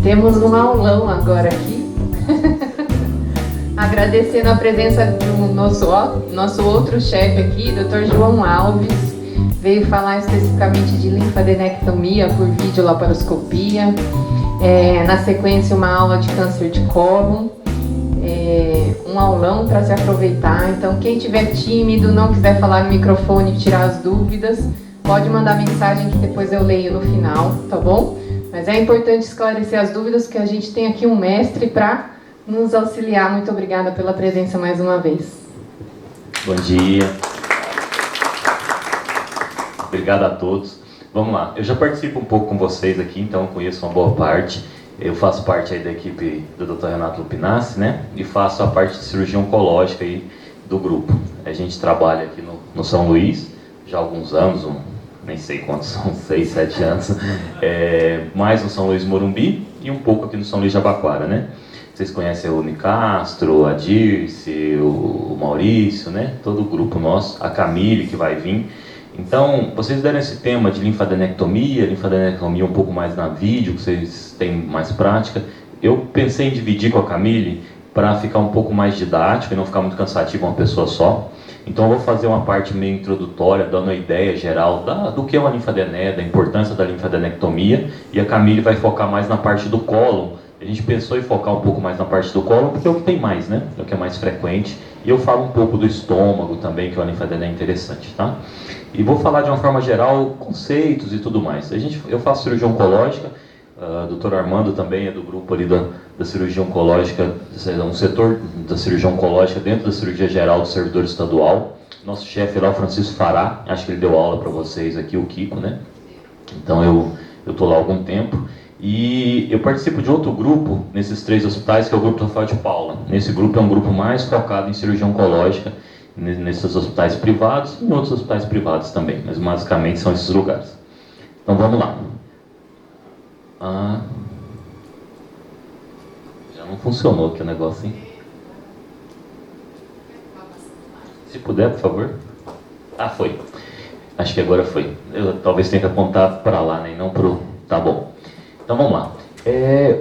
Temos um aulão agora aqui. Agradecendo a presença do nosso outro chefe aqui, Dr. João Alves. Veio falar especificamente de linfadenectomia por videolaparoscopia. Na sequência, uma aula de câncer de cólon. Um aulão para se aproveitar. Então, quem tiver tímido, não quiser falar no microfone e tirar as dúvidas, pode mandar mensagem que depois eu leio no final, tá bom? Mas é importante esclarecer as dúvidas, porque a gente tem aqui um mestre para nos auxiliar. Muito obrigada pela presença mais uma vez. Bom dia. Obrigado a todos. Vamos lá. Eu já participo um pouco com vocês aqui, então eu conheço uma boa parte. Eu faço parte aí da equipe do Dr. Renato Lupinassi, né? E faço a parte de cirurgia oncológica aí do grupo. A gente trabalha aqui no São Luís já há alguns anos, nem sei quantos são, 6, 7 anos, mais no São Luís Morumbi e um pouco aqui no São Luís Jabaquara, né? Vocês conhecem o Nicastro, a Dirce, o Maurício, né? Todo o grupo nosso, a Camille que vai vir. Então, vocês deram esse tema de linfadenectomia um pouco mais na vídeo, que vocês têm mais prática. Eu pensei em dividir com a Camille para ficar um pouco mais didático e não ficar muito cansativo uma pessoa só. Então eu vou fazer uma parte meio introdutória, dando uma ideia geral do que é uma linfadenese, da importância da linfadenectomia, e a Camille vai focar mais na parte do cólon. A gente pensou em focar um pouco mais na parte do cólon, porque é o que tem mais, né? É o que é mais frequente. E eu falo um pouco do estômago também, que é uma linfadenese interessante, tá? E vou falar de uma forma geral, conceitos e tudo mais. Eu faço cirurgia oncológica, o Dr. Armando também é do grupo ali da cirurgia oncológica, um setor da cirurgia oncológica dentro da cirurgia geral do servidor estadual. Nosso chefe lá, o Francisco Fará, acho que ele deu aula para vocês aqui, o Kiko, né? Então eu estou lá há algum tempo. E eu participo de outro grupo nesses 3 hospitais, que é o grupo do Rafael de Paula. Nesse grupo é um grupo mais focado em cirurgia oncológica, nesses hospitais privados e em outros hospitais privados também, mas basicamente são esses lugares. Então vamos lá. Já não funcionou aqui o negócio, hein? Se puder, por favor. Foi. Acho que agora foi. Eu talvez tenha que apontar para lá, né? E não para o... Tá bom. Então vamos lá.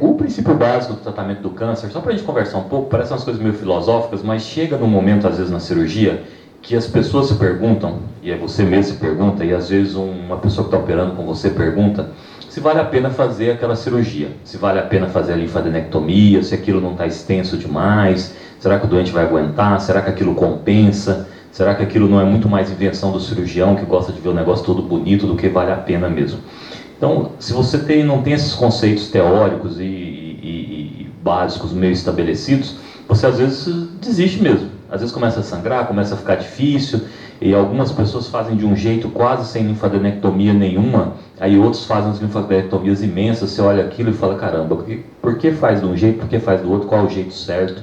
O princípio básico do tratamento do câncer, só para a gente conversar um pouco, parece umas coisas meio filosóficas, mas chega num momento, às vezes, na cirurgia, que as pessoas se perguntam, e é você mesmo se pergunta, e às vezes uma pessoa que está operando com você pergunta, se vale a pena fazer aquela cirurgia, se vale a pena fazer a linfadenectomia, se aquilo não está extenso demais, será que o doente vai aguentar, será que aquilo compensa, será que aquilo não é muito mais invenção do cirurgião, que gosta de ver o negócio todo bonito, do que vale a pena mesmo. Então, se você não tem esses conceitos teóricos e básicos meio estabelecidos, você às vezes desiste mesmo. Às vezes começa a sangrar, começa a ficar difícil, e algumas pessoas fazem de um jeito quase sem linfadenectomia nenhuma, aí outros fazem as linfadenectomias imensas, você olha aquilo e fala, caramba, por que faz de um jeito, por que faz do outro, qual é o jeito certo,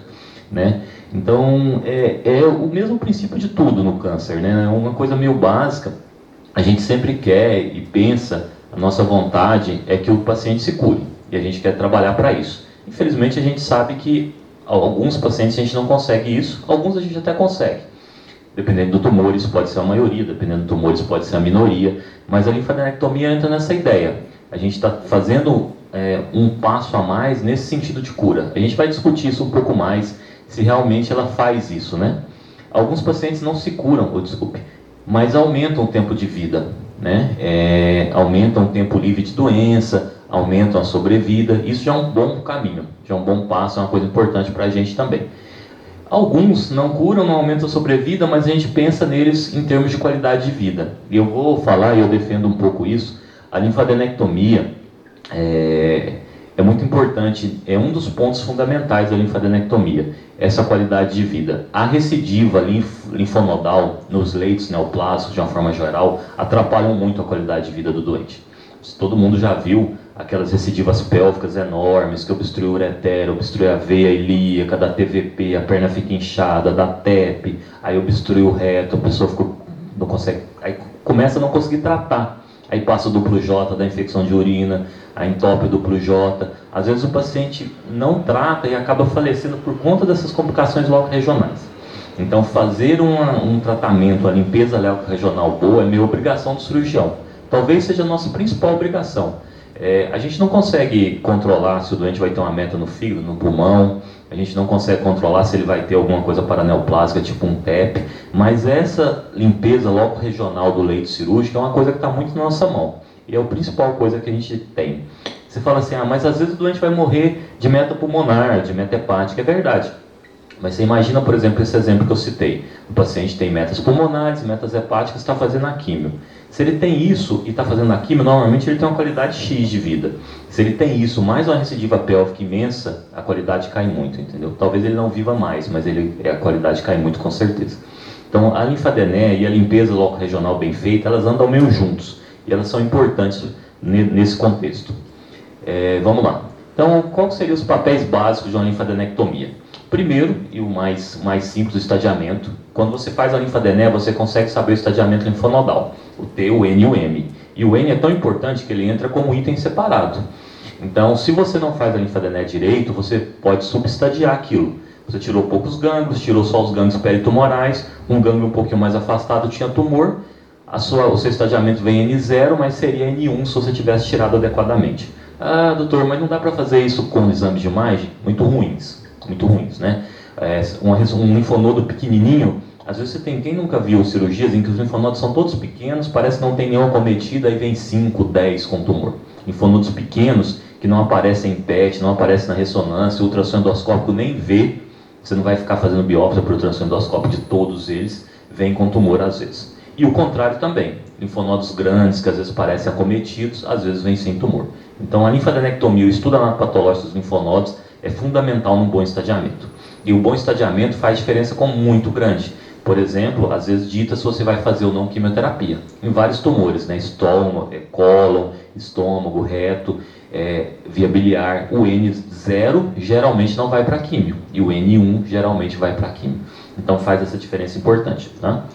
né? Então, é o mesmo princípio de tudo no câncer, né? É uma coisa meio básica, a gente sempre quer e pensa, a nossa vontade é que o paciente se cure, e a gente quer trabalhar para isso. Infelizmente, a gente sabe que alguns pacientes a gente não consegue isso, alguns a gente até consegue. Dependendo do tumor, isso pode ser a maioria, dependendo do tumor, isso pode ser a minoria, mas a linfadenectomia entra nessa ideia. A gente está fazendo um passo a mais nesse sentido de cura. A gente vai discutir isso um pouco mais, se realmente ela faz isso, né? Alguns pacientes não se curam, mas aumentam o tempo de vida, né? Aumentam o tempo livre de doença, aumentam a sobrevida. Isso já é um bom caminho, já é um bom passo, é uma coisa importante para a gente também. Alguns não curam, não aumentam a sobrevida, mas a gente pensa neles em termos de qualidade de vida. E eu vou falar, e eu defendo um pouco isso, a linfadenectomia é muito importante, é um dos pontos fundamentais da linfadenectomia, essa qualidade de vida. A recidiva linfonodal nos leitos neoplásicos, de uma forma geral, atrapalham muito a qualidade de vida do doente. Todo mundo já viu aquelas recidivas pélvicas enormes que obstruem o ureter, obstrui a veia ilíaca, dá TVP, a perna fica inchada, dá TEP, aí obstrui o reto, a pessoa não consegue, aí começa a não conseguir tratar. Aí passa o duplo J da infecção de urina, a entope duplo J. Às vezes o paciente não trata e acaba falecendo por conta dessas complicações loco-regionais. Então fazer um tratamento, a limpeza loco-regional boa é minha obrigação do cirurgião. Talvez seja a nossa principal obrigação. A gente não consegue controlar se o doente vai ter uma meta no fígado, no pulmão, a gente não consegue controlar se ele vai ter alguma coisa paraneoplásica, tipo um TEP, mas essa limpeza logo regional do leito cirúrgico é uma coisa que está muito na nossa mão, e é a principal coisa que a gente tem. Você fala assim, mas às vezes o doente vai morrer de meta pulmonar, de meta hepática, é verdade. Mas você imagina, por exemplo, esse exemplo que eu citei. O paciente tem metas pulmonares, metas hepáticas, está fazendo a químio. Se ele tem isso e está fazendo a químio, normalmente ele tem uma qualidade X de vida. Se ele tem isso, mais uma recidiva pélvica imensa, a qualidade cai muito, entendeu? Talvez ele não viva mais, mas a qualidade cai muito com certeza. Então, a linfadené e a limpeza local regional bem feita, elas andam meio juntos. E elas são importantes nesse contexto. Vamos lá. Então, quais seriam os papéis básicos de uma linfadenectomia? Primeiro, e o mais simples, o estadiamento. Quando você faz a linfadené, você consegue saber o estadiamento linfonodal, o T, o N e o M. E o N é tão importante que ele entra como item separado. Então, se você não faz a linfadené direito, você pode subestadiar aquilo. Você tirou poucos gânglios, tirou só os gânglios peritumorais, um gânglio um pouquinho mais afastado tinha tumor, o seu estadiamento vem N0, mas seria N1 se você tivesse tirado adequadamente. Ah, doutor, mas não dá para fazer isso com exames de imagem? Muito ruins, né? Um linfonodo pequenininho, às vezes você tem, quem nunca viu cirurgias em que os linfonodos são todos pequenos, parece que não tem nenhuma cometida, aí vem 5, 10 com tumor. Linfonodos pequenos, que não aparecem em PET, não aparecem na ressonância, o ultrassom endoscópico nem vê, você não vai ficar fazendo biópsia por ultrassom endoscópico de todos eles, vem com tumor às vezes. E o contrário também, linfonodos grandes, que às vezes parecem acometidos, às vezes vem sem tumor. Então a linfadenectomia, o estudo anatopatológico dos linfonodos, é fundamental num bom estadiamento. E o bom estadiamento faz diferença muito grande. Por exemplo, às vezes dita se você vai fazer ou não quimioterapia. Em vários tumores, né? Estômago, cólon, estômago, reto, via biliar. O N0 geralmente não vai para químio. E o N1 geralmente vai para químio. Então faz essa diferença importante, tá?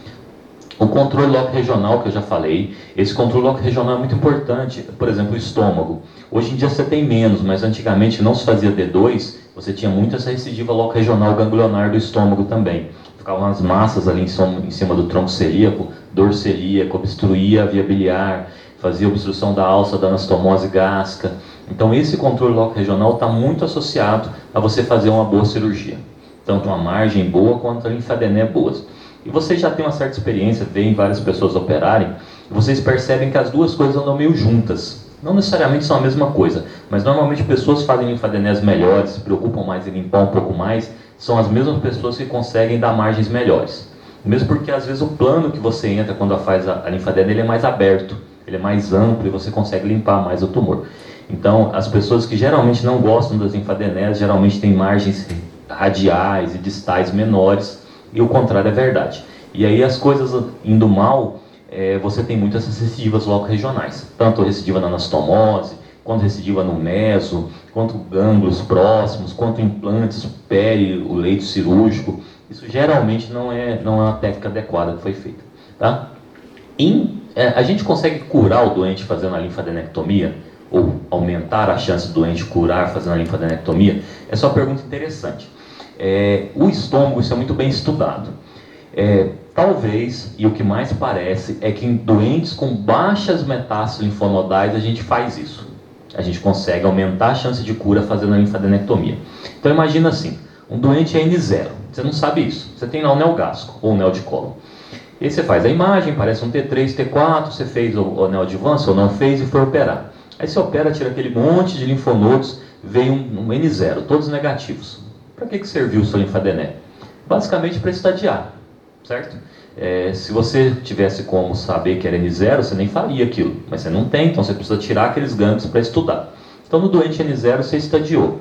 O controle local regional, que eu já falei, esse controle local regional é muito importante. Por exemplo, o estômago. Hoje em dia você tem menos, mas antigamente não se fazia D2, você tinha muito essa recidiva local regional ganglionar do estômago também. Ficavam as massas ali em cima do tronco celíaco, dor celíaco, obstruía a via biliar, fazia obstrução da alça da anastomose gástrica. Então esse controle local regional está muito associado a você fazer uma boa cirurgia. Tanto uma margem boa quanto a linfadené boas. E vocês já têm uma certa experiência, veem várias pessoas operarem, e vocês percebem que as duas coisas andam meio juntas. Não necessariamente são a mesma coisa, mas normalmente pessoas fazem linfadenés melhores, se preocupam mais em limpar um pouco mais, são as mesmas pessoas que conseguem dar margens melhores. Mesmo porque às vezes o plano que você entra quando faz a linfadené, ele é mais aberto, ele é mais amplo e você consegue limpar mais o tumor. Então as pessoas que geralmente não gostam das linfadenés, geralmente têm margens radiais e distais menores, e o contrário é verdade. E aí as coisas indo mal, você tem muitas recidivas loco-regionais, tanto recidiva na anastomose, quanto recidiva no meso, quanto gânglios próximos, quanto implantes, o leito cirúrgico. Isso geralmente não é uma técnica adequada que foi feita. Tá? A gente consegue curar o doente fazendo a linfadenectomia? Ou aumentar a chance do doente curar fazendo a linfadenectomia? Essa é uma pergunta interessante. O estômago, isso é muito bem estudado. Talvez, e o que mais parece, é que em doentes com baixas metástases linfonodais a gente faz isso. A gente consegue aumentar a chance de cura fazendo a linfadenectomia. Então imagina assim, um doente é N0, você não sabe isso, você tem lá o neo gástrico ou o neo de cólon. E aí você faz a imagem, parece um T3, T4, você fez o neoadjuvância ou não fez e foi operar. Aí você opera, tira aquele monte de linfonodos, veio um N0, todos negativos. Para que serviu o seu linfadené? Basicamente para estadiar, certo? Se você tivesse como saber que era N0, você nem faria aquilo, mas você não tem, então você precisa tirar aqueles gânglios para estudar. Então no doente N0 você estadiou.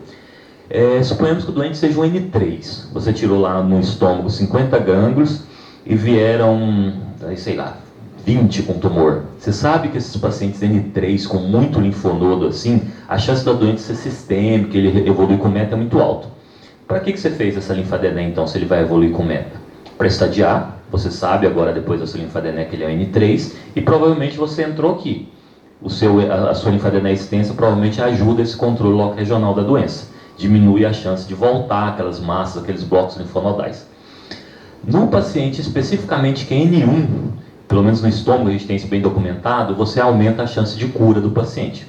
Suponhamos que o doente seja um N3, você tirou lá no estômago 50 gânglios e vieram, sei lá, 20 com tumor. Você sabe que esses pacientes N3 com muito linfonodo assim, a chance da doença ser sistêmica, ele evoluir com meta é muito alta. Para que você fez essa linfadené então, se ele vai evoluir com meta? Para estadiar, você sabe agora depois da sua linfadené que ele é o N3 e provavelmente você entrou aqui. A sua linfadené extensa provavelmente ajuda esse controle local regional da doença. Diminui a chance de voltar aquelas massas, aqueles blocos linfonodais. No paciente especificamente que é N1, pelo menos no estômago a gente tem isso bem documentado, você aumenta a chance de cura do paciente.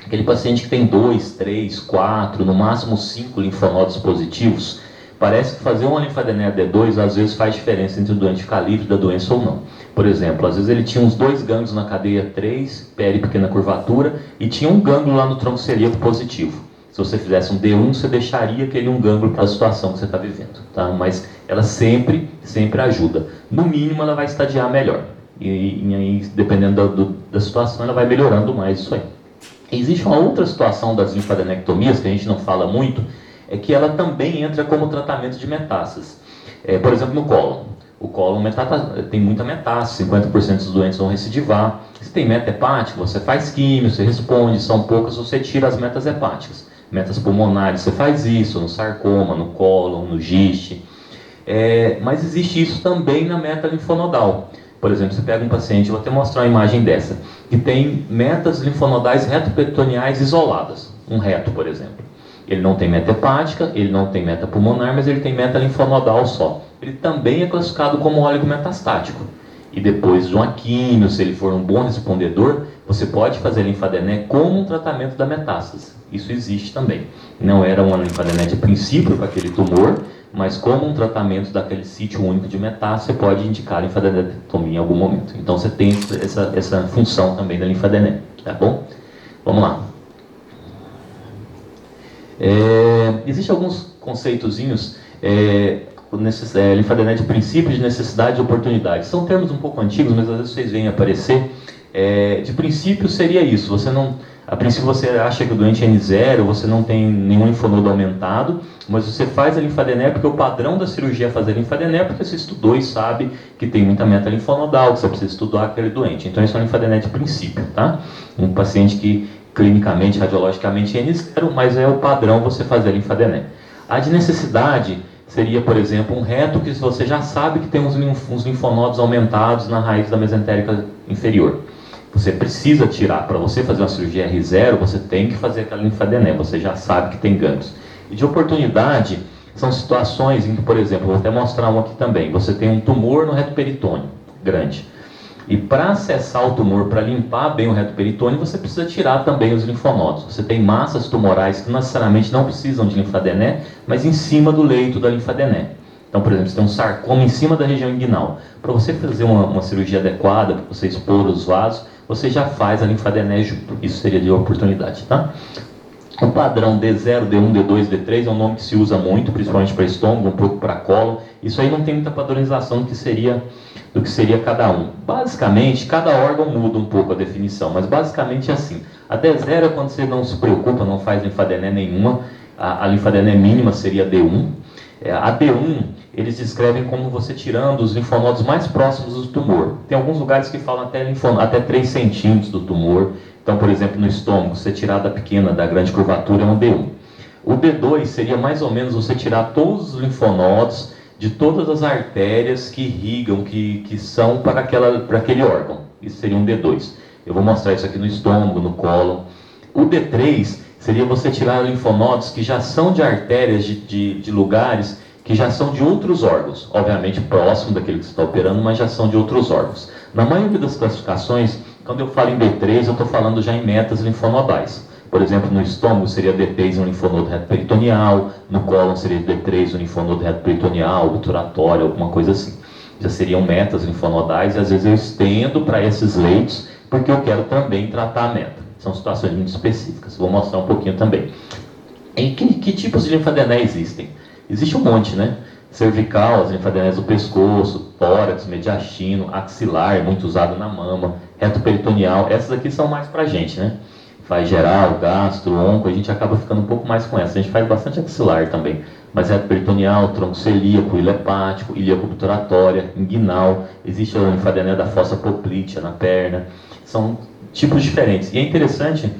Aquele paciente que tem 2, 3, 4, no máximo 5 linfonodos positivos, parece que fazer uma linfadenese D2 às vezes faz diferença entre o doente ficar livre da doença ou não. Por exemplo, às vezes ele tinha uns 2 gânglios na cadeia 3, peri pequena curvatura, e tinha um gânglio lá no tronco celíaco positivo. Se você fizesse um D1, você deixaria aquele um gânglio para a situação que você está vivendo, tá? Mas ela sempre ajuda. No mínimo, ela vai estadiar melhor. E aí, dependendo da situação, ela vai melhorando mais isso aí. Existe uma outra situação das linfadenectomias, que a gente não fala muito, é que ela também entra como tratamento de metástases. Por exemplo, no cólon. O cólon tem muita metástase, 50% dos doentes vão recidivar. Se tem meta hepática, você faz químio, você responde, são poucas, você tira as metas hepáticas. Metas pulmonares, você faz isso no sarcoma, no cólon, no giste. Mas existe isso também na meta linfonodal. Por exemplo, você pega um paciente, vou até mostrar uma imagem dessa, que tem metas linfonodais retoperitoneais isoladas. Um reto, por exemplo. Ele não tem meta hepática, ele não tem meta pulmonar, mas ele tem meta linfonodal só. Ele também é classificado como oligometastático. E depois de uma químio, se ele for um bom respondedor, você pode fazer linfadené como um tratamento da metástase. Isso existe também. Não era uma linfadené de princípio para aquele tumor, mas como um tratamento daquele sítio único de metástase, você pode indicar linfadenectomia em algum momento. Então você tem essa função também da linfadené, tá bom? Vamos lá. Existem alguns conceitozinhos, linfadené de princípio, de necessidade e oportunidade. São termos um pouco antigos, mas às vezes vocês veem aparecer. De princípio seria isso, a princípio você acha que o doente é N0, você não tem nenhum linfonodo aumentado, mas você faz a linfadené porque o padrão da cirurgia é fazer linfadené porque você estudou e sabe que tem muita meta linfonodal, que você precisa estudar aquele doente. Então isso é uma linfadené de princípio, tá? Um paciente que clinicamente, radiologicamente é N0, mas é o padrão você fazer a linfadené. A de necessidade seria, por exemplo, um reto que você já sabe que tem uns linfonodos aumentados na raiz da mesentérica inferior. Você precisa tirar, para você fazer uma cirurgia R0, você tem que fazer aquela linfadené, você já sabe que tem gânglios. E de oportunidade, são situações em que, por exemplo, vou até mostrar um aqui também, você tem um tumor no reto peritônio, grande. E para acessar o tumor, para limpar bem o reto peritônio, você precisa tirar também os linfonodos. Você tem massas tumorais que não necessariamente não precisam de linfadené, mas em cima do leito da linfadené. Então, por exemplo, você tem um sarcoma em cima da região inguinal. Para você fazer uma cirurgia adequada, para você expor os vasos, você já faz a linfadené junto. Isso seria de oportunidade, tá? O padrão D0, D1, D2, D3 é um nome que se usa muito, principalmente para estômago, um pouco para cólon. Isso aí não tem muita padronização do que seria cada um. Basicamente, cada órgão muda um pouco a definição, mas basicamente é assim. A D0 é quando você não se preocupa, não faz linfadené nenhuma. A linfadené mínima seria D1. A D1, eles descrevem como você tirando os linfonodos mais próximos do tumor. Tem alguns lugares que falam até 3 centímetros do tumor. Então, por exemplo, no estômago, você tirar da pequena, da grande curvatura, é um D1. O D2 seria mais ou menos você tirar todos os linfonodos de todas as artérias que irrigam, que são para aquele órgão. Isso seria um D2. Eu vou mostrar isso aqui no estômago, no cólon. O D3 seria você tirar linfonodos que já são de artérias de lugares que já são de outros órgãos. Obviamente próximo daquele que você está operando, mas já são de outros órgãos. Na maioria das classificações, quando eu falo em D3, eu estou falando já em metas linfonodais. Por exemplo, no estômago seria D3 um linfonodo reto peritoneal, no cólon seria D3 um linfonodo reto peritoneal, obturatório, alguma coisa assim. Já seriam metas linfonodais e às vezes eu estendo para esses leitos porque eu quero também tratar a meta. São situações muito específicas, vou mostrar um pouquinho também. Em que tipos de linfadené existem? Existe um monte, né? Cervical, as linfadenés do pescoço, tórax, mediastino, axilar, muito usado na mama, reto peritoneal, essas aqui são mais pra gente, né? Faz geral, gastro, onco, a gente acaba ficando um pouco mais com essa. A gente faz bastante axilar também, mas reto peritoneal, tronco celíaco, ilha hepático, ilíaco obturatória, inguinal, existe a linfadené da fossa poplítea na perna, são tipos diferentes. E é interessante,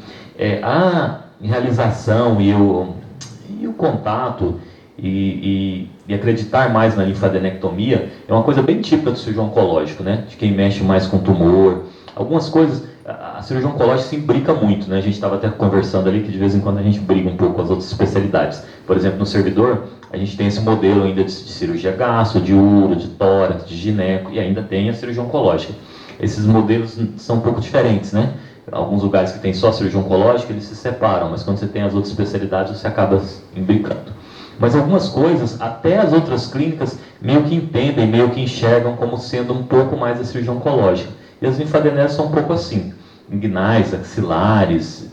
a realização e o contato e acreditar mais na linfadenectomia é uma coisa bem típica do cirurgião oncológico, né? De quem mexe mais com tumor. Algumas coisas, a cirurgia oncológica se imbrica muito, né? A gente estava até conversando ali que de vez em quando a gente briga um pouco com as outras especialidades. Por exemplo, no servidor, a gente tem esse modelo ainda de cirurgia gastro, de uro, de tórax, de gineco, e ainda tem a cirurgia oncológica. Esses modelos são um pouco diferentes, né? Alguns lugares que tem só cirurgia oncológica, eles se separam, mas quando você tem as outras especialidades, você acaba imbricando. Mas algumas coisas, até as outras clínicas meio que entendem, meio que enxergam como sendo um pouco mais a cirurgia oncológica. E as linfadenés são um pouco assim, inguinais, axilares,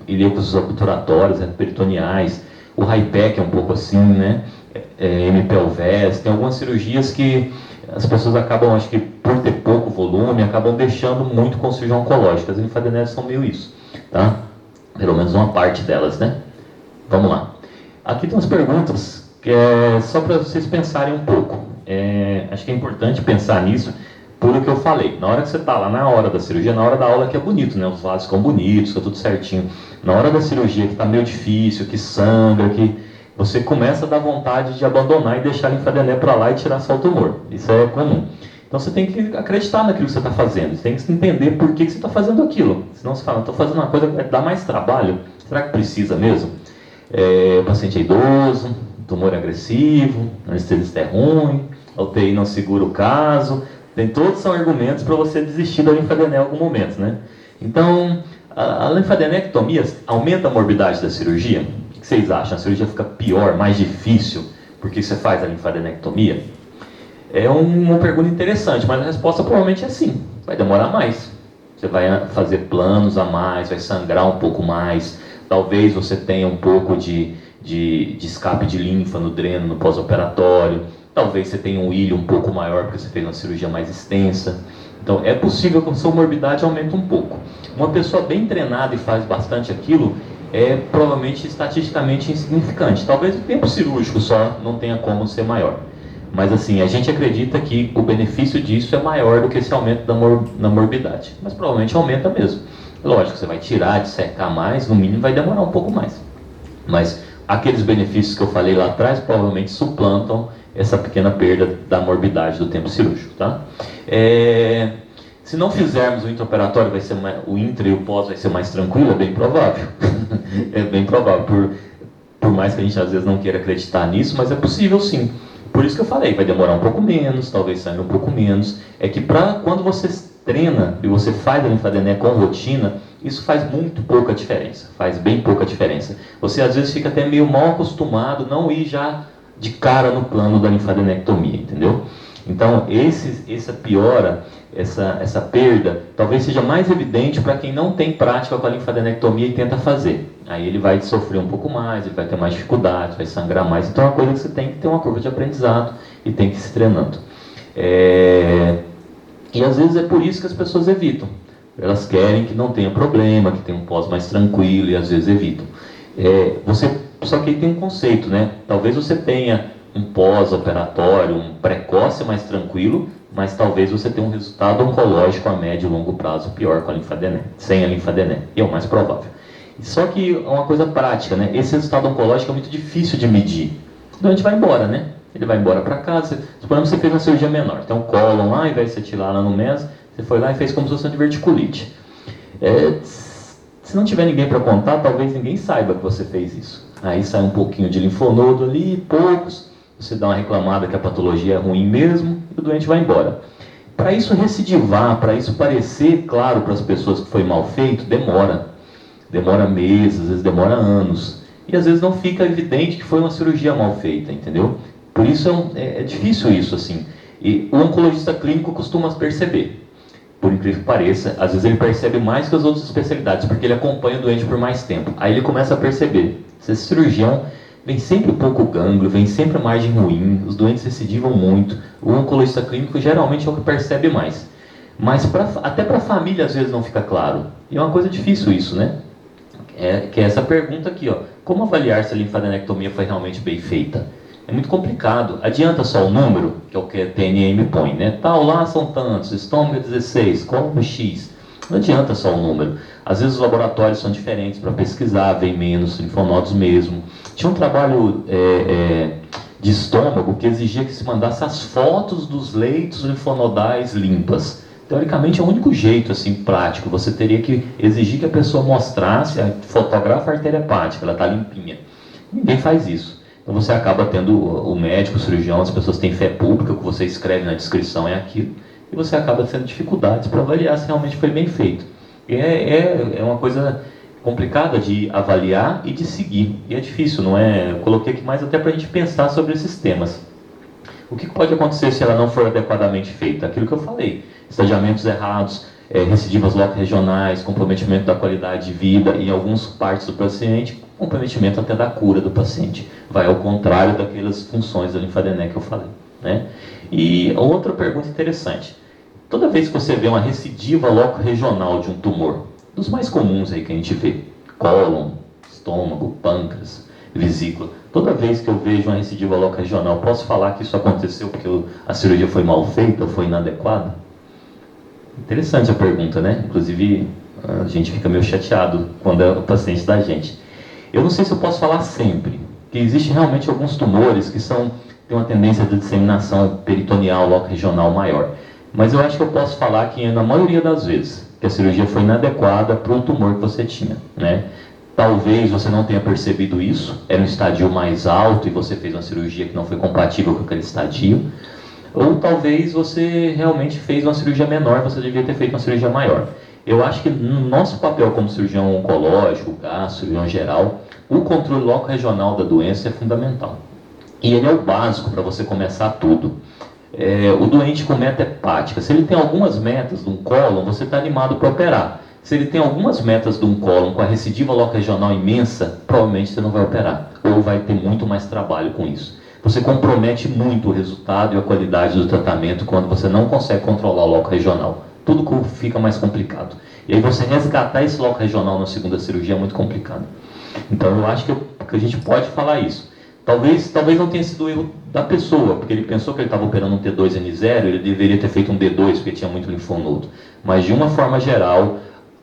ilíacos obturatórios, peritoneais, o HIPEC é um pouco assim, né? MPLVES, tem algumas cirurgias que as pessoas acabam, acho que por ter pouco volume, acabam deixando muito com cirurgia oncológica. As linfadenés são meio isso, tá? Pelo menos uma parte delas, né? Vamos lá. Aqui tem umas perguntas que é só para vocês pensarem um pouco. Acho que é importante pensar nisso por o que eu falei. Na hora que você está lá, na hora da cirurgia, na hora da aula que é bonito, né? Os vasos ficam bonitos, fica tudo certinho. Na hora da cirurgia que está meio difícil, que sangra, que você começa a dar vontade de abandonar e deixar a linfadené para lá e tirar só o tumor. Isso é comum. Então você tem que acreditar naquilo que você está fazendo. Você tem que entender por que você está fazendo aquilo. Senão você fala, estou fazendo uma coisa que vai dar mais trabalho. Será que precisa mesmo? O paciente é idoso, tumor agressivo, a anestesista é ruim, a UTI não segura o caso. Todos são argumentos para você desistir da linfadené em algum momento, né? Então, a linfadenectomia aumenta a morbidade da cirurgia? O que vocês acham? A cirurgia fica pior, mais difícil, porque você faz a linfadenectomia? É uma pergunta interessante, mas a resposta provavelmente é sim. Vai demorar mais. Você vai fazer planos a mais, vai sangrar um pouco mais. Talvez você tenha um pouco de escape de linfa no dreno, no pós-operatório. Talvez você tenha um ilho um pouco maior, porque você fez uma cirurgia mais extensa. Então, é possível que a sua morbidade aumente um pouco. Uma pessoa bem treinada e faz bastante aquilo, é provavelmente estatisticamente insignificante. Talvez o tempo cirúrgico só não tenha como ser maior. Mas assim, a gente acredita que o benefício disso é maior do que esse aumento da morbidade. Mas provavelmente aumenta mesmo. Lógico, você vai tirar, dissecar mais, no mínimo vai demorar um pouco mais. Mas aqueles benefícios que eu falei lá atrás provavelmente suplantam essa pequena perda da morbidade do tempo cirúrgico, tá? Se não fizermos o intraoperatório, o intra e o pós vai ser mais tranquilo, é bem provável. É bem provável, por mais que a gente às vezes não queira acreditar nisso, mas é possível sim. Por isso que eu falei, vai demorar um pouco menos, talvez saia um pouco menos. É que quando você treina e você faz a linfadené com rotina, isso faz muito pouca diferença, faz bem pouca diferença. Você às vezes fica até meio mal acostumado não ir já de cara no plano da linfadenectomia, entendeu? Então essa piora, essa perda, talvez seja mais evidente para quem não tem prática com a linfadenectomia e tenta fazer. Aí ele vai sofrer um pouco mais, ele vai ter mais dificuldades, vai sangrar mais. Então é uma coisa que você tem que ter uma curva de aprendizado e tem que ir se treinando. E às vezes é por isso que as pessoas evitam. Elas querem que não tenha problema, que tenha um pós mais tranquilo e às vezes evitam. Só que aí tem um conceito, né? Talvez você tenha um pós-operatório, um precoce mais tranquilo, mas talvez você tenha um resultado oncológico a médio e longo prazo pior com a linfadené, sem a linfadené, e é o mais provável. Só que é uma coisa prática, né? Esse resultado oncológico é muito difícil de medir. O doente vai embora, né? Ele vai embora para casa. Suponhamos que você fez uma cirurgia menor, tem um cólon lá, ao invés de você tirar lá no MES, você foi lá e fez como se fosse uma diverticulite. Se não tiver ninguém para contar, talvez ninguém saiba que você fez isso. Aí sai um pouquinho de linfonodo ali, poucos, você dá uma reclamada que a patologia é ruim mesmo, e o doente vai embora. Para isso recidivar, para isso parecer claro para as pessoas que foi mal feito, demora. Demora meses, às vezes demora anos. E às vezes não fica evidente que foi uma cirurgia mal feita, entendeu? Por isso é difícil isso, assim. E o oncologista clínico costuma perceber. Por incrível que pareça, às vezes ele percebe mais que as outras especialidades, porque ele acompanha o doente por mais tempo. Aí ele começa a perceber. Esse cirurgião vem sempre um pouco gânglio, vem sempre margem ruim, os doentes recidivam muito. O oncologista clínico geralmente é o que percebe mais. Mas até para a família às vezes não fica claro. E é uma coisa difícil isso, né? Que é essa pergunta aqui, ó. Como avaliar se a linfadenectomia foi realmente bem feita? É muito complicado. Adianta só o número, que é o que a TNM põe, né? Tal lá são tantos, estômago é 16, cólon X. Não adianta só o número. Às vezes os laboratórios são diferentes para pesquisar, vem menos linfonodos mesmo. Tinha um trabalho de estômago que exigia que se mandasse as fotos dos leitos linfonodais limpas. Teoricamente é o único jeito assim, prático. Você teria que exigir que a pessoa mostrasse, fotografa a artéria hepática, ela está limpinha. Ninguém faz isso. Então você acaba tendo o médico, o cirurgião, as pessoas têm fé pública, o que você escreve na descrição é aquilo, e você acaba tendo dificuldades para avaliar se realmente foi bem feito. É uma coisa complicada de avaliar e de seguir. E é difícil, não é? Eu coloquei aqui mais até para a gente pensar sobre esses temas. O que pode acontecer se ela não for adequadamente feita? Aquilo que eu falei, estadiamentos errados, recidivas loco-regionais, comprometimento da qualidade de vida e em algumas partes do paciente, comprometimento até da cura do paciente. Vai ao contrário daquelas funções da linfadenectomia que eu falei, né? E outra pergunta interessante. Toda vez que você vê uma recidiva loco-regional de um tumor, dos mais comuns aí que a gente vê, cólon, estômago, pâncreas, vesícula, toda vez que eu vejo uma recidiva loco-regional, posso falar que isso aconteceu porque a cirurgia foi mal feita, foi inadequada? Interessante a pergunta, né? Inclusive, a gente fica meio chateado quando é o paciente da gente. Eu não sei se eu posso falar sempre, que existe realmente alguns tumores que têm uma tendência de disseminação peritoneal loco-regional maior. Mas eu acho que eu posso falar que, na maioria das vezes, que a cirurgia foi inadequada para o tumor que você tinha, né? Talvez você não tenha percebido isso, era um estadio mais alto e você fez uma cirurgia que não foi compatível com aquele estadio. Ou talvez você realmente fez uma cirurgia menor, você devia ter feito uma cirurgia maior. Eu acho que no nosso papel como cirurgião oncológico, gastro, cirurgião geral, o controle loco-regional da doença é fundamental. E ele é o básico para você começar tudo. O doente com meta hepática, se ele tem algumas metas de um cólon, você está animado para operar. Se ele tem algumas metas de um cólon com a recidiva loco-regional imensa, provavelmente você não vai operar, ou vai ter muito mais trabalho com isso. Você compromete muito o resultado e a qualidade do tratamento quando você não consegue controlar o loco-regional. Tudo fica mais complicado. E aí você resgatar esse loco-regional na segunda cirurgia é muito complicado. Então eu acho que a gente pode falar isso. Talvez não tenha sido erro da pessoa, porque ele pensou que ele estava operando um T2N0, ele deveria ter feito um D2, porque tinha muito linfonodo. Mas, de uma forma geral,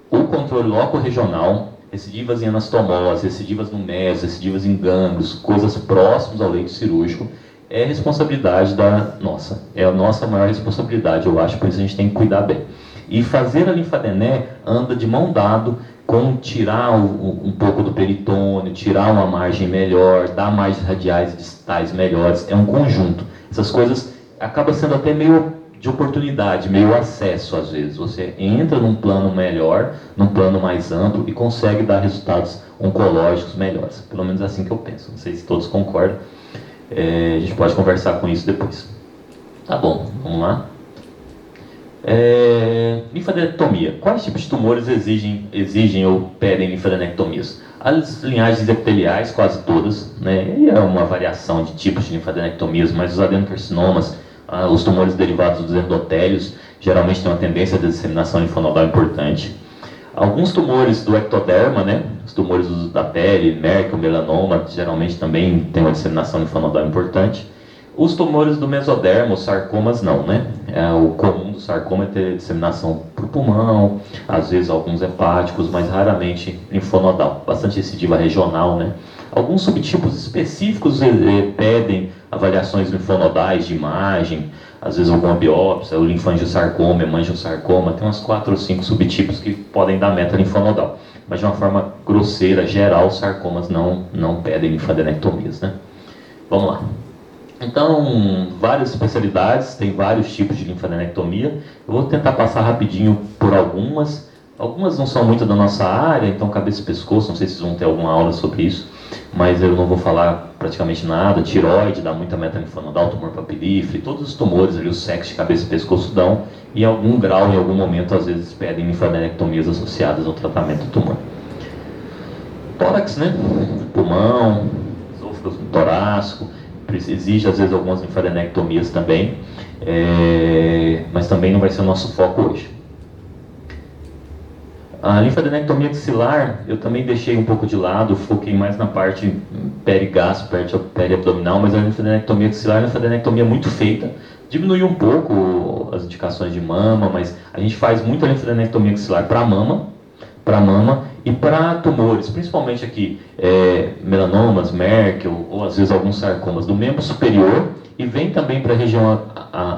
o controle loco-regional, recidivas em anastomose, recidivas no meso, recidivas em gânglios, coisas próximas ao leito cirúrgico, é responsabilidade nossa. É a nossa maior responsabilidade, eu acho, por isso a gente tem que cuidar bem. E fazer a linfadenectomia anda de mão dado com tirar um pouco do peritônio, tirar uma margem melhor, dar margens radiais e distais melhores, é um conjunto. Essas coisas acabam sendo até meio de oportunidade, meio acesso às vezes. Você entra num plano melhor, num plano mais amplo e consegue dar resultados oncológicos melhores. Pelo menos é assim que eu penso. Não sei se todos concordam. A gente pode conversar com isso depois. Tá bom, vamos lá. Linfadenectomia. Quais tipos de tumores exigem ou pedem linfadenectomias? As linhagens epiteliais, quase todas, né? E é uma variação de tipos de linfadenectomias, mas os adenocarcinomas, os tumores derivados dos endotélios, geralmente têm uma tendência de disseminação linfonodal importante. Alguns tumores do ectoderma, né? Os tumores da pele, Merkel, melanoma, geralmente também têm uma disseminação linfonodal importante. Os tumores do mesoderma, os sarcomas, não, né? O comum do sarcoma é ter disseminação por pulmão, às vezes alguns hepáticos, mas raramente linfonodal. Bastante recidiva regional, né? Alguns subtipos específicos pedem avaliações linfonodais de imagem, às vezes alguma biópsia, o linfangiosarcoma, hemangiosarcoma, tem umas 4 ou 5 subtipos que podem dar meta linfonodal. Mas de uma forma grosseira, geral, os sarcomas não pedem linfadenectomias, né? Vamos lá. Então, várias especialidades, tem vários tipos de linfadenectomia. Eu vou tentar passar rapidinho por algumas. Algumas não são muito da nossa área, então cabeça e pescoço, não sei se vocês vão ter alguma aula sobre isso, mas eu não vou falar praticamente nada. Tireoide dá muita metalinfonodal, tumor papilífero, todos os tumores ali, o sexo de cabeça e pescoço dão, e em algum grau, em algum momento, às vezes pedem linfadenectomias associadas ao tratamento do tumor. Tórax, né? Pulmão, esôfago torácico, exige às vezes algumas linfadenectomias também, mas também não vai ser o nosso foco hoje. A linfadenectomia axilar eu também deixei um pouco de lado, foquei mais na parte perigástrica, periabdominal, mas a linfadenectomia axilar é uma linfadenectomia muito feita, diminuiu um pouco as indicações de mama, mas a gente faz muito a linfadenectomia axilar para mama e para tumores, principalmente aqui melanomas, Merkel ou às vezes alguns sarcomas do membro superior, e vem também para a região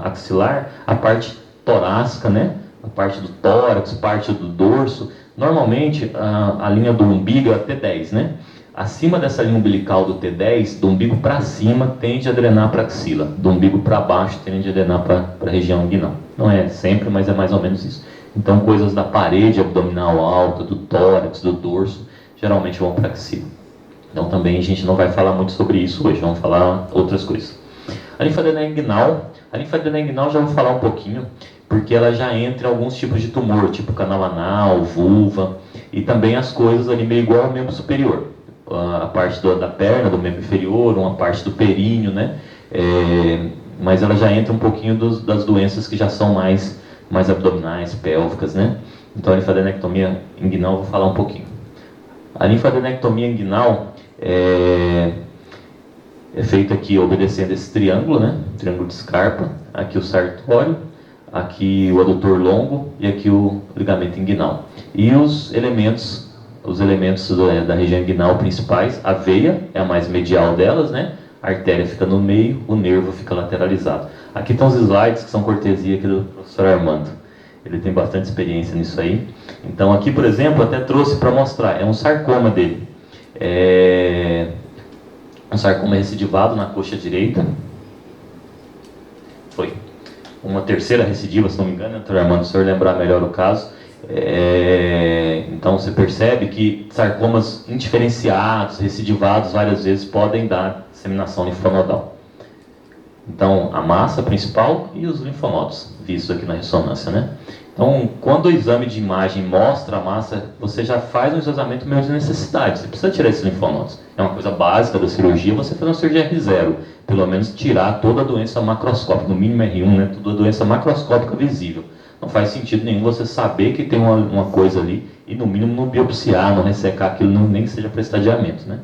axilar a parte torácica, né? A parte do tórax, parte do dorso. Normalmente a linha do umbigo é a T10, né? Acima dessa linha umbilical do T10, do umbigo para cima tende a drenar para a axila, do umbigo para baixo tende a drenar para a região inguinal. Não é sempre, mas é mais ou menos isso. Então, coisas da parede abdominal alta, do tórax, do dorso, geralmente vão para a axila. Então, também a gente não vai falar muito sobre isso hoje, vamos falar outras coisas. A linfadenia inguinal já vou falar um pouquinho, porque ela já entra em alguns tipos de tumor, tipo canal anal, vulva, e também as coisas ali meio igual ao membro superior. A parte da perna, do membro inferior, uma parte do períneo, né? Mas ela já entra um pouquinho das doenças que já são mais abdominais, pélvicas, né? Então a linfadenectomia inguinal, vou falar um pouquinho. A linfadenectomia inguinal é feita aqui obedecendo esse triângulo, né? Triângulo de Scarpa. Aqui o sartório, aqui o adutor longo e aqui o ligamento inguinal. E os elementos da região inguinal principais, a veia é a mais medial delas, né? A artéria fica no meio, o nervo fica lateralizado. Aqui estão os slides que são cortesia aqui do professor Armando. Ele tem bastante experiência nisso aí. Então aqui, por exemplo, até trouxe para mostrar, é um sarcoma dele. Um sarcoma recidivado na coxa direita. Foi uma terceira recidiva, se não me engano, doutor Armando, se o senhor lembrar melhor o caso. Então você percebe que sarcomas indiferenciados, recidivados várias vezes, podem dar disseminação linfonodal. Então a massa principal e os linfonodos, vistos aqui na ressonância, né? Então, quando o exame de imagem mostra a massa, você já faz um esvaziamento meio de necessidade. Você precisa tirar esses linfonodos. É uma coisa básica da cirurgia, você fazer uma cirurgia R0. Pelo menos tirar toda a doença macroscópica, no mínimo R1, né? Toda a doença macroscópica visível. Não faz sentido nenhum você saber que tem uma coisa ali e, no mínimo, não biopsiar, não ressecar aquilo, nem que seja para estadiamento, né?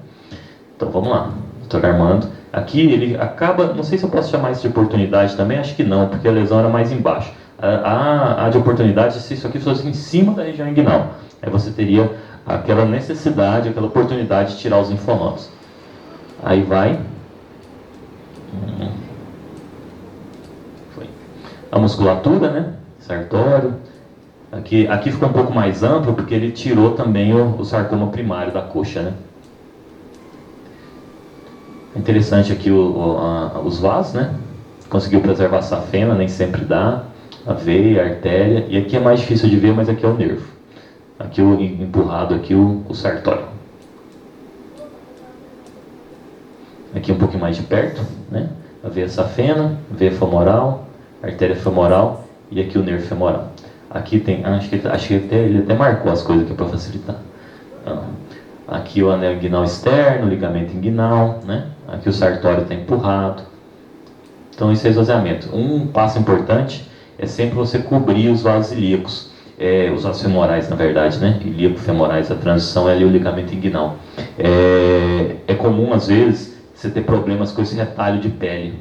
Então, vamos lá. Doutor Armando. Aqui ele acaba, não sei se eu posso chamar isso de oportunidade também, acho que não, porque a lesão era mais embaixo. A de oportunidade, se isso aqui fosse em cima da região inguinal, aí você teria aquela necessidade, aquela oportunidade de tirar os linfonodos. Aí vai. Foi. A musculatura, né? Sartório. Aqui ficou um pouco mais amplo, porque ele tirou também o sarcoma primário da coxa, né? Interessante aqui os vasos, né? Conseguiu preservar a safena, nem sempre dá. A veia, a artéria, e aqui é mais difícil de ver, mas aqui é o nervo. Aqui o empurrado, aqui o sartório. Aqui um pouquinho mais de perto, né? A veia safena, veia femoral, artéria femoral e aqui o nervo femoral. Aqui tem, acho que ele até marcou as coisas aqui para facilitar. Aqui o anel inguinal externo, ligamento inguinal, né? Aqui o sartório está empurrado. Então isso é esvaziamento. Um passo importante é sempre você cobrir os vasos ilíacos, os vasos femorais, na verdade, né? Ilíaco-femorais, a transição é ali o ligamento inguinal. É comum, às vezes, você ter problemas com esse retalho de pele.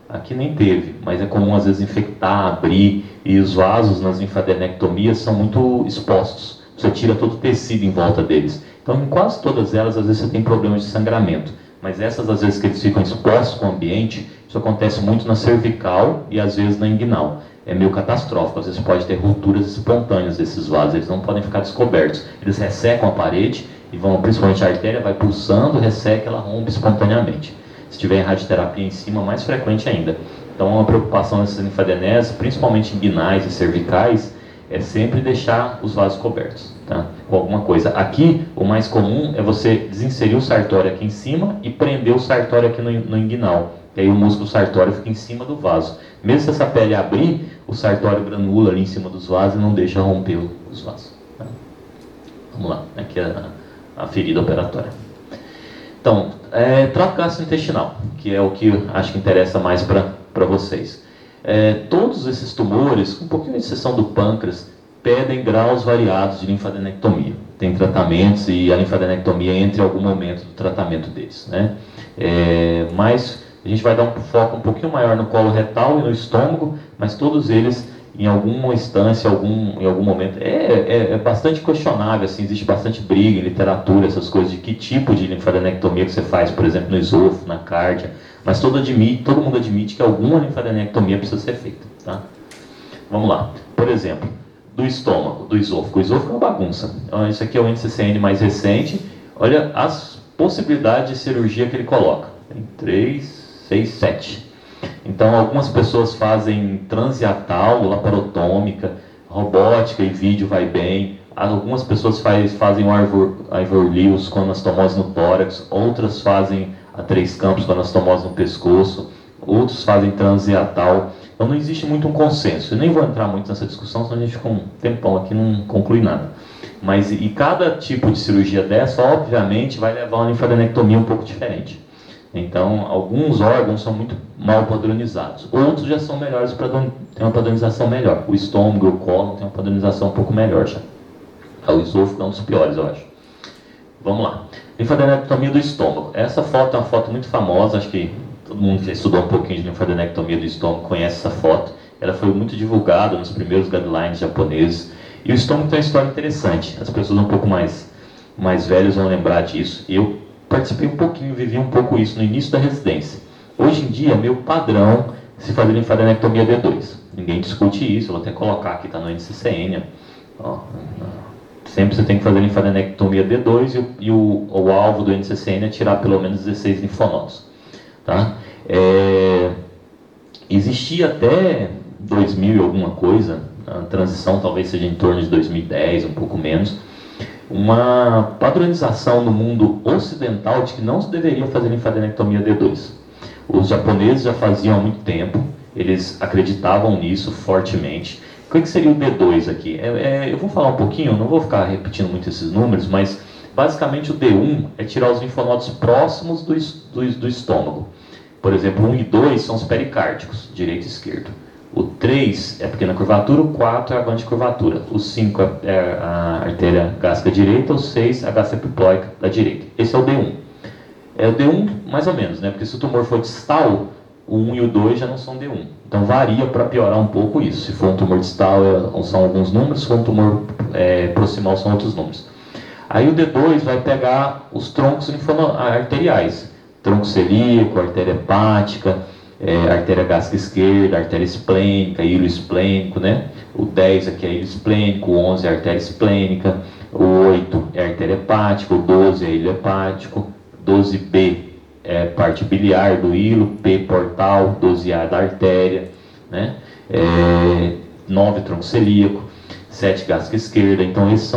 Aqui nem teve, mas é comum, às vezes, infectar, abrir, e os vasos nas linfadenectomias são muito expostos. Você tira todo o tecido em volta deles. Então, em quase todas elas, às vezes, você tem problemas de sangramento. Mas essas, às vezes, que eles ficam expostos com o ambiente, isso acontece muito na cervical e, às vezes, na inguinal. É meio catastrófico, às vezes pode ter rupturas espontâneas desses vasos, eles não podem ficar descobertos. Eles ressecam a parede e vão, principalmente a artéria, vai pulsando, resseca, ela rompe espontaneamente. Se tiver radioterapia em cima, mais frequente ainda. Então, uma preocupação nessas linfadenés, principalmente inguinais e cervicais, é sempre deixar os vasos cobertos, tá? Com alguma coisa. Aqui, o mais comum é você desinserir o sartório aqui em cima e prender o sartório aqui no inguinal. E aí o músculo sartório fica em cima do vaso. Mesmo se essa pele abrir, o sartório granula ali em cima dos vasos e não deixa romper os vasos. Tá? Vamos lá, aqui é a ferida operatória. Então, trato gastrointestinal, que é o que eu acho que interessa mais para vocês. Todos esses tumores, com um pouquinho de exceção do pâncreas, pedem graus variados de linfadenectomia. Tem tratamentos e a linfadenectomia entra em algum momento do tratamento deles, né? Mas a gente vai dar um foco um pouquinho maior no colo retal e no estômago, mas todos eles, em alguma instância, em algum momento, é bastante questionável, assim, existe bastante briga em literatura, essas coisas, de que tipo de linfadenectomia que você faz, por exemplo, no esôfago, na cárdia, mas todo mundo admite que alguma linfadenectomia precisa ser feita, tá? Vamos lá. Por exemplo, do estômago, do esôfago. O esôfago é uma bagunça. Então, isso aqui é o NCCN mais recente. Olha as possibilidades de cirurgia que ele coloca. Tem 3, 6, 7. Então, algumas pessoas fazem transhiatal, laparotômica, robótica e vídeo vai bem. Algumas pessoas fazem o Ivor Lewis com anastomose no tórax, outras fazem a 3 campos com anastomose no pescoço, outros fazem transhiatal. Então não existe muito um consenso. Eu nem vou entrar muito nessa discussão, senão a gente fica um tempão aqui e não conclui nada. Mas e cada tipo de cirurgia dessa, obviamente, vai levar uma linfadenectomia um pouco diferente. Então, alguns órgãos são muito mal padronizados. Outros já são melhores, tem uma padronização melhor. O estômago e o cólon tem uma padronização um pouco melhor já. O esôfago é um dos piores, eu acho. Vamos lá. Linfadenectomia do estômago. Essa foto é uma foto muito famosa, acho que todo mundo que estudou um pouquinho de linfadenectomia do estômago conhece essa foto. Ela foi muito divulgada nos primeiros guidelines japoneses. E o estômago tem uma história interessante. As pessoas um pouco mais velhas vão lembrar disso. Eu participei um pouquinho, vivi um pouco isso no início da residência. Hoje em dia, meu padrão é se fazer linfadenectomia D2. Ninguém discute isso, eu vou até colocar aqui, está no NCCN. Ó, sempre você tem que fazer linfadenectomia D2 e o alvo do NCCN é tirar pelo menos 16 linfonodos. Tá? Existia até 2000 e alguma coisa, a transição talvez seja em torno de 2010, um pouco menos, uma padronização no mundo ocidental de que não se deveria fazer linfadenectomia D2. Os japoneses já faziam há muito tempo, eles acreditavam nisso fortemente. O que seria o D2 aqui? Eu vou falar um pouquinho, não vou ficar repetindo muito esses números, mas basicamente o D1 é tirar os linfonodos próximos do estômago. Por exemplo, 1 e 2 são os pericárdicos, direito e esquerdo. O 3 é pequena curvatura, o 4 é a grande curvatura. O 5 é a artéria gástrica direita, o 6 é a gástrica epiploica da direita. Esse é o D1. É o D1 mais ou menos, né? Porque se o tumor for distal, o 1 e o 2 já não são D1. Então varia para piorar um pouco isso. Se for um tumor distal são alguns números, se for um tumor proximal são outros números. Aí o D2 vai pegar os troncos arteriais. Tronco celíaco, artéria hepática, artéria gástrica esquerda, artéria esplênica, hilo esplênico, né? O 10 aqui é hilo esplênico, o 11 é artéria esplênica, o 8 é artéria hepática, o 12 é hilo hepático, 12B é parte biliar do hilo, P portal, 12A da artéria, né? 9 tronco celíaco, 7 gástrica esquerda. Então esses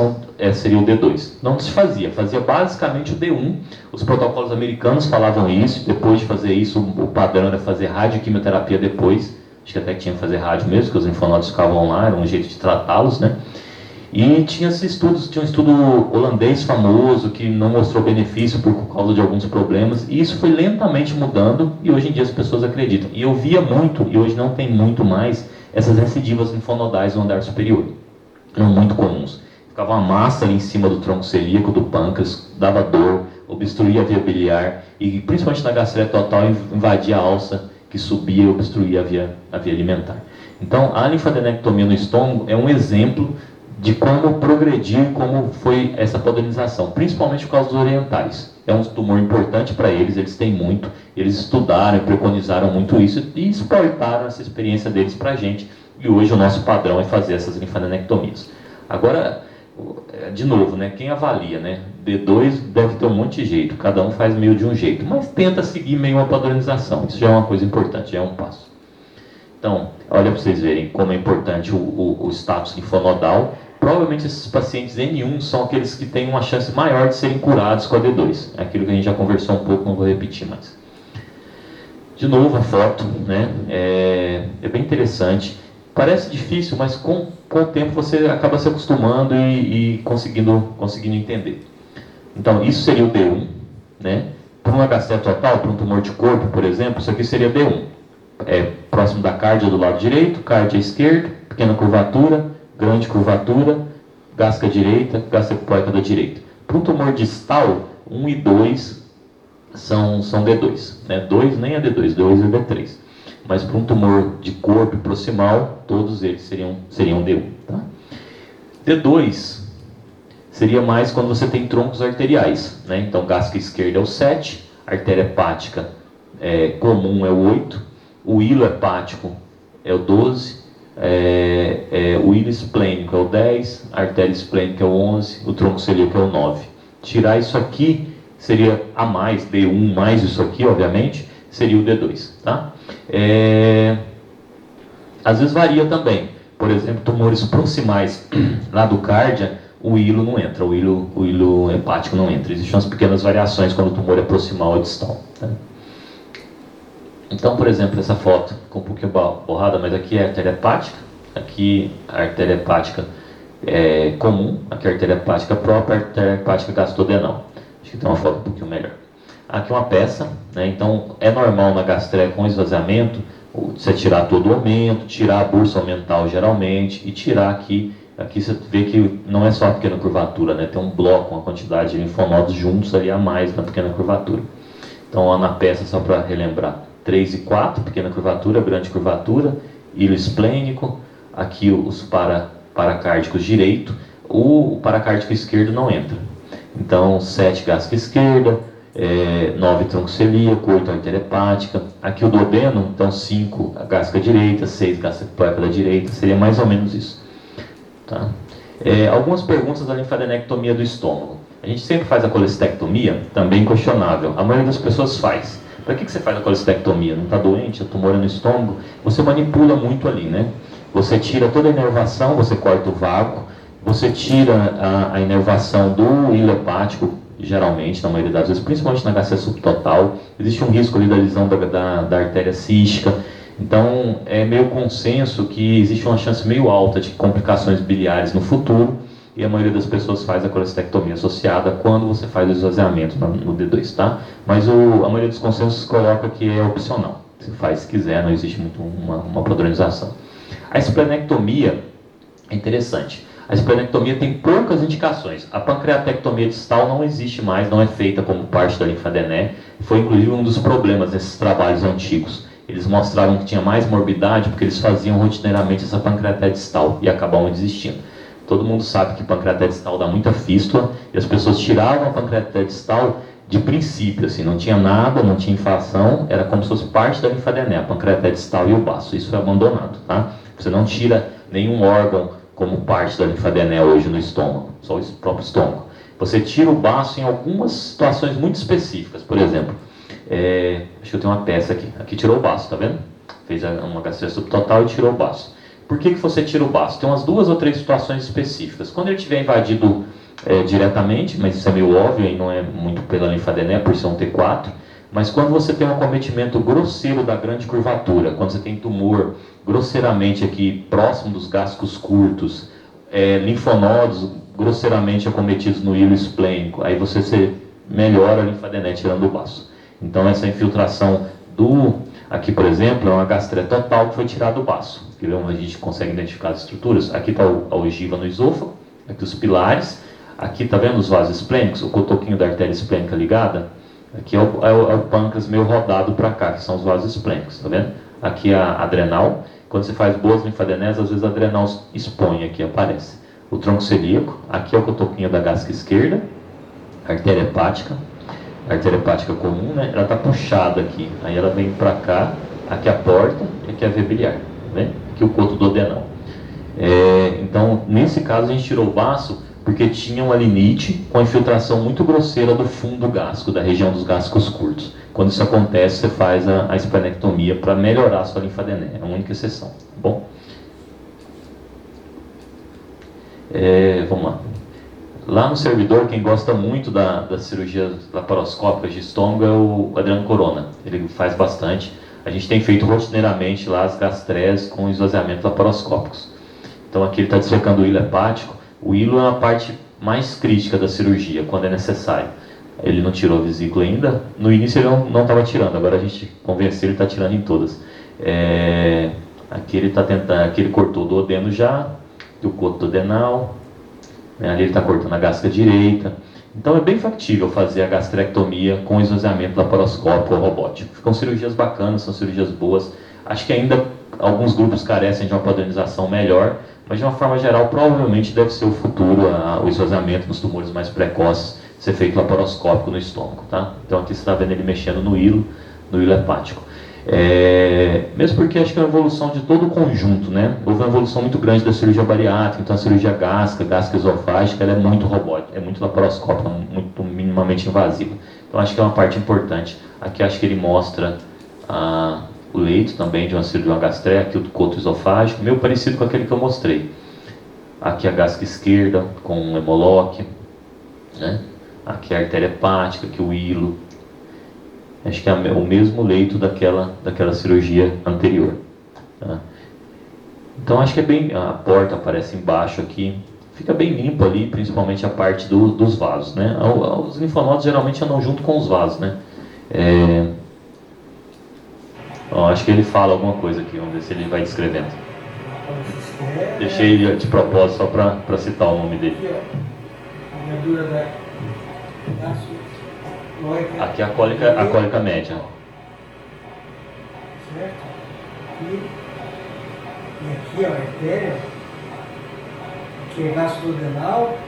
seria o D2. Não se fazia basicamente o D1. Os protocolos americanos falavam isso. Depois de fazer isso, o padrão era fazer radioquimioterapia depois. Acho que até que tinha que fazer rádio mesmo, porque os linfonodos ficavam lá, era um jeito de tratá-los, né? E tinha esses estudos, tinha um estudo holandês famoso que não mostrou benefício por causa de alguns problemas, e isso foi lentamente mudando, e hoje em dia as pessoas acreditam. E eu via muito, e hoje não tem muito mais, essas recidivas linfonodais no andar superior. Eram muito comuns. Ficava uma massa ali em cima do tronco celíaco, do pâncreas, dava dor, obstruía a via biliar, e principalmente na gastrectotal invadia a alça, que subia e obstruía a via alimentar. Então, a linfadenectomia no estômago é um exemplo de como progredir, como foi essa padronização, principalmente por causa dos orientais. É um tumor importante para eles, eles têm muito, eles estudaram e preconizaram muito isso e exportaram essa experiência deles para a gente. E hoje o nosso padrão é fazer essas linfadenectomias. Agora, de novo, né, quem avalia, né? D2 deve ter um monte de jeito, cada um faz meio de um jeito, mas tenta seguir meio uma padronização, isso já é uma coisa importante, já é um passo. Então, olha para vocês verem como é importante o status linfonodal. Provavelmente esses pacientes N1 são aqueles que têm uma chance maior de serem curados com a D2. É aquilo que a gente já conversou um pouco, não vou repetir mais. De novo a foto, né? É bem interessante. Parece difícil, mas com o tempo você acaba se acostumando e conseguindo entender. Então, isso seria o D1, né? Para um HC total, para um tumor de corpo, por exemplo, isso aqui seria D1. Próximo da cárdia do lado direito, cárdia esquerdo, pequena curvatura, grande curvatura, gástrica direita, gástrica epiploica da direita. Para um tumor distal, 1 e 2 são D2. Né? 2 nem é D2, 2 é D3. Mas para um tumor de corpo proximal, todos eles seriam D1. Tá? D2 seria mais quando você tem troncos arteriais. Né? Então, gástrica esquerda é o 7, artéria hepática comum é o 8, o hilo hepático é o 12, o hilo esplênico é o 10, a artéria esplênica é o 11, o tronco celíaco é o 9. Tirar isso aqui seria a mais, D1 mais isso aqui, obviamente, seria o D2. Tá? Às vezes varia também. por exemplo, tumores proximais lá do cárdia, o hilo não entra, o hilo hepático não entra. Existem umas pequenas variações quando o tumor é proximal ou distal. Tá? Então, por exemplo, essa foto com um pouquinho borrada, mas aqui é a artéria hepática, aqui a artéria hepática comum, aqui a artéria hepática própria, a artéria hepática gastrodenal. Acho que tem uma foto um pouquinho melhor. Aqui uma peça, né? Então é normal na gastreia com esvaziamento você tirar todo o aumento, tirar a bursa aumental geralmente e tirar aqui você vê que não é só a pequena curvatura, né? Tem um bloco, uma quantidade de linfonodos juntos ali a mais na pequena curvatura. Então lá na peça, só para relembrar, 3 e 4, pequena curvatura, grande curvatura, hilo esplênico, aqui os paracárdicos direito, o paracárdico esquerdo não entra. Então 7 gástrica esquerda, 9 tronco celíaco, 8 artéria hepática, aqui o duodeno, então 5 a gástrica direita, 6 gástrica hepática da direita, seria mais ou menos isso. Tá? Algumas perguntas da linfadenectomia do estômago. A gente sempre faz a colestectomia, também questionável. A maioria das pessoas faz. Para que você faz a colestectomia? Não está doente, o tumor é no estômago? Você manipula muito ali, né? Você tira toda a inervação, você corta o vácuo, você tira a inervação do hilo hepático, geralmente, na maioria das vezes, principalmente na HC subtotal. Existe um risco ali da lesão da artéria cística. Então, é meio consenso que existe uma chance meio alta de complicações biliares no futuro, e a maioria das pessoas faz a colestectomia associada quando você faz o esvaziamento no D2, tá? Mas a maioria dos consensos coloca que é opcional. Se faz se quiser, não existe muito uma padronização. A esplenectomia é interessante. A esplenectomia tem poucas indicações. A pancreatectomia distal não existe mais, não é feita como parte da linfadené. Foi inclusive um dos problemas desses trabalhos antigos. Eles mostraram que tinha mais morbidade porque eles faziam rotineiramente essa pancreatite distal e acabavam desistindo. Todo mundo sabe que pancreatite distal dá muita fístula e as pessoas tiravam a pancreatite distal de princípio, assim, não tinha nada, não tinha inflação, era como se fosse parte da linfadené, a pancreatite distal e o baço. Isso foi abandonado, tá? Você não tira nenhum órgão como parte da linfadené hoje no estômago, só o próprio estômago. Você tira o baço em algumas situações muito específicas, por exemplo, acho que eu tenho uma peça aqui. Aqui tirou o baço, tá vendo? Fez uma gastrite subtotal e tirou o baço. Por que você tira o baço? Tem umas 2 ou 3 situações específicas. Quando ele estiver invadido diretamente, mas isso é meio óbvio e não é muito pela linfadené, por ser um T4, mas quando você tem um acometimento grosseiro da grande curvatura, quando você tem tumor grosseiramente aqui próximo dos gástricos curtos, linfonodos grosseiramente acometidos no hilo esplênico, aí você melhora a linfadené tirando o baço. Então essa infiltração aqui por exemplo, é uma gastrite total que foi tirado do baço. Aqui a gente consegue identificar as estruturas. Aqui está a ogiva no esôfago, aqui os pilares, aqui está vendo os vasos esplênicos, o cotoquinho da artéria esplênica ligada, aqui é o pâncreas meio rodado para cá, que são os vasos esplênicos, tá vendo? Aqui a adrenal, quando você faz boas linfadenés, às vezes a adrenal expõe aqui, aparece. O tronco celíaco, aqui é o cotoquinho da gástrica esquerda, a artéria hepática comum, né? Ela está puxada aqui, aí ela vem para cá, aqui a porta e aqui a veia biliar, né? Aqui o coto duodenal. Então, nesse caso, a gente tirou o baço porque tinha uma linite com a infiltração muito grosseira do fundo gástrico, da região dos gástricos curtos. Quando isso acontece, você faz a esplenectomia para melhorar a sua linfadené, é a única exceção, tá bom? Vamos lá. Lá no servidor, quem gosta muito das cirurgias laparoscópicas de estômago é o Adriano Corona. Ele faz bastante. A gente tem feito rotineiramente lá as gastreias com esvaziamentos laparoscópicos. Então aqui ele está dissecando o hilo hepático. O hilo é a parte mais crítica da cirurgia, quando é necessário. Ele não tirou a vesícula ainda. No início ele não estava tirando, agora a gente convenceu, ele está tirando em todas. Aqui ele está tentando, aqui ele cortou o duodeno já, o coto duodenal. Ali ele está cortando a gástrica direita. Então é bem factível fazer a gastrectomia com esvaziamento laparoscópico ou robótico. Ficam cirurgias bacanas, são cirurgias boas. Acho que ainda alguns grupos carecem de uma padronização melhor, mas de uma forma geral provavelmente deve ser o futuro, o esvaziamento nos tumores mais precoces, ser feito laparoscópico no estômago, tá? Então aqui você está vendo ele mexendo no hilo hepático. Mesmo porque acho que é uma evolução de todo o conjunto, né? Houve uma evolução muito grande da cirurgia bariátrica, então a cirurgia gástrica esofágica, ela é muito robótica, é muito laparoscópica, muito minimamente invasiva. Então acho que é uma parte importante. Aqui acho que ele mostra o leito também de uma gastreia, aqui o coto esofágico, meio parecido com aquele que eu mostrei. Aqui a gástrica esquerda com um hemoloque, né? Aqui a artéria hepática, aqui o hilo. Acho que é o mesmo leito daquela cirurgia anterior. Tá? Então acho que é bem. A porta aparece embaixo aqui. Fica bem limpo ali, principalmente a parte dos vasos, né? Os linfonodos geralmente andam junto com os vasos, né? Acho que ele fala alguma coisa aqui, vamos ver se ele vai descrevendo. Deixei de propósito só para citar o nome dele. Aqui é a cólica média. Certo? E aqui, ó, a artéria. Aqui é gastrodenal.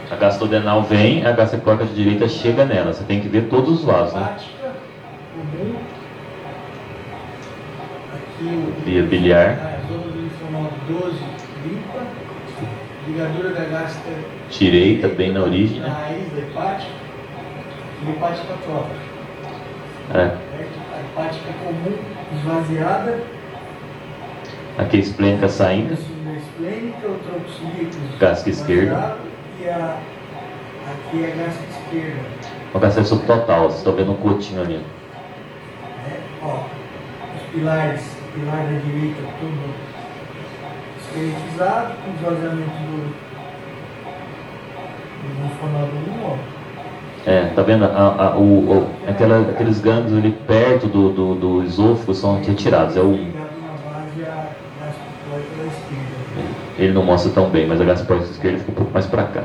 A gastrodenal vem, a gastrocólica de direita chega nela. Você tem que ver todos os vasos, né? Aqui via biliar. A zona do linfonodo 12, limpa. Ligadura da gástrica direita, bem na origem, né? A raiz da hepática. E hepática trófica. A hepática comum esvaziada. Aqui a esplênica saindo. A esplênica, o tronco cilíaco. Gástrica esquerda. E aqui é a gástrica esquerda. O gástrica subtotal, vocês estão vendo um cotinho ali. Ó, os pilares, o pilar da direita, tudo esqueletizado, com esvaziamento do linfonodo 1, ó. Tá vendo? Aqueles gânglios ali perto do esôfago são retirados. Ele não mostra tão bem, mas a gastrocólica esquerda fica um pouco mais para cá.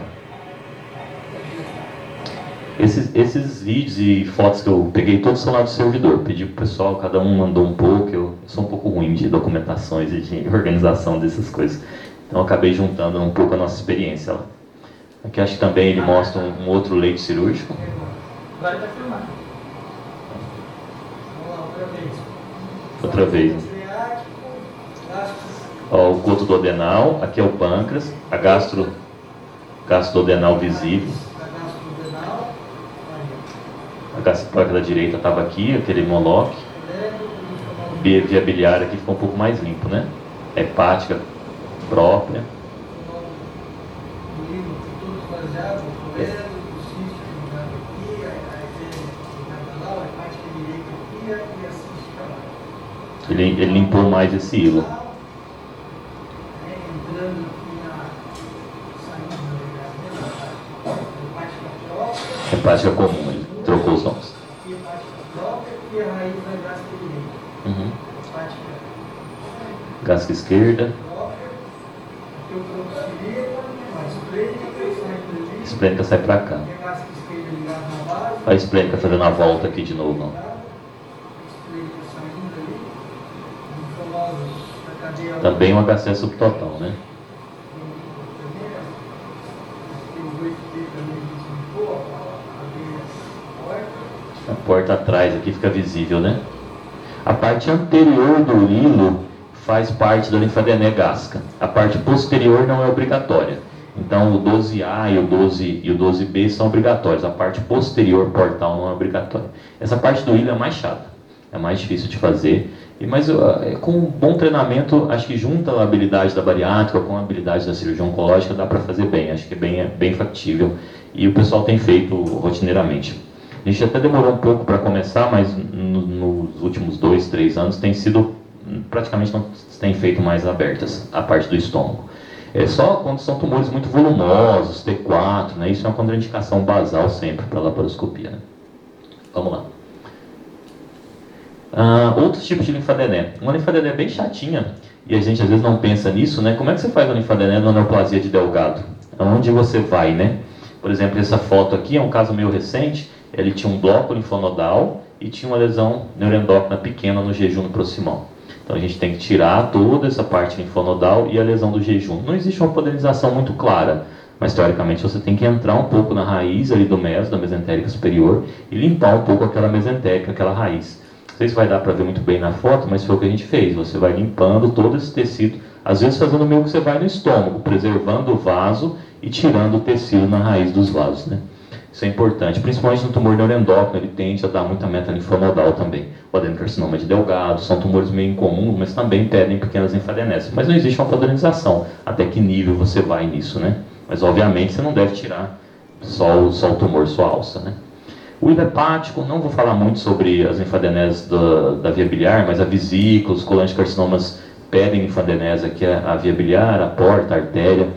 Esses vídeos e fotos que eu peguei, todos são lá do servidor. Pedi pro pessoal, cada um mandou um pouco. Eu sou um pouco ruim de documentações e de organização dessas coisas. Então eu acabei juntando um pouco a nossa experiência lá. Aqui acho que também ele mostra um outro leito cirúrgico. Agora está filmado. Vamos lá, outra vez. Ó, o coto duodenal, aqui é o pâncreas, a gastrodenal visível. A gastrocólica da direita estava aqui, aquele hemoloque. Via biliar aqui ficou um pouco mais limpo, né? Hepática própria. Ele limpou mais esse hilo. Hepática comum, ele trocou os nomes. Gástrica esquerda. Esplênica sai pra cá. A esplênica fazendo a volta aqui de novo. Não. Também uma HC subtotal, né? A porta atrás aqui fica visível, né? A parte anterior do hilo faz parte da linfadenema gástrica. A parte posterior não é obrigatória. Então o 12A e o 12B são obrigatórios. A parte posterior portal não é obrigatória. Essa parte do hilo é mais chata, é mais difícil de fazer. Mas com um bom treinamento, acho que junta a habilidade da bariátrica com a habilidade da cirurgia oncológica, dá para fazer bem. Acho que é bem factível. E o pessoal tem feito rotineiramente. A gente até demorou um pouco para começar, mas nos últimos 2, 3 anos praticamente não se tem feito mais abertas a parte do estômago. É só quando são tumores muito volumosos, T4, né? Isso é uma contraindicação basal sempre para a laparoscopia. Né? Vamos lá. Outros tipos de linfadenema. Uma linfadenema bem chatinha, e a gente às vezes não pensa nisso, né? Como é que você faz a linfadenema na neoplasia de Delgado? Aonde você vai, né? Por exemplo, essa foto aqui é um caso meio recente. Ele tinha um bloco linfonodal e tinha uma lesão neuroendócrina pequena no jejum proximal. Então a gente tem que tirar toda essa parte linfonodal e a lesão do jejum. Não existe uma poderização muito clara, mas teoricamente você tem que entrar um pouco na raiz ali do meso, da mesentérica superior, e limpar um pouco aquela mesentérica, aquela raiz. Não sei se vai dar para ver muito bem na foto, mas foi o que a gente fez. Você vai limpando todo esse tecido, às vezes fazendo meio que você vai no estômago, preservando o vaso e tirando o tecido na raiz dos vasos, né? Isso é importante, principalmente no tumor neuroendócrino, ele tende a dar muita metalinfonodal também. O adenocarcinoma de Delgado, são tumores meio incomuns, mas também pedem pequenas linfadeneses. Mas não existe uma padronização, até que nível você vai nisso, né? Mas obviamente você não deve tirar só o tumor, só a alça, né? O hilo hepático, não vou falar muito sobre as linfadeneses da via biliar, mas a vesícula, os colangiocarcinomas pedem linfadenese, que é a via biliar, a porta, a artéria,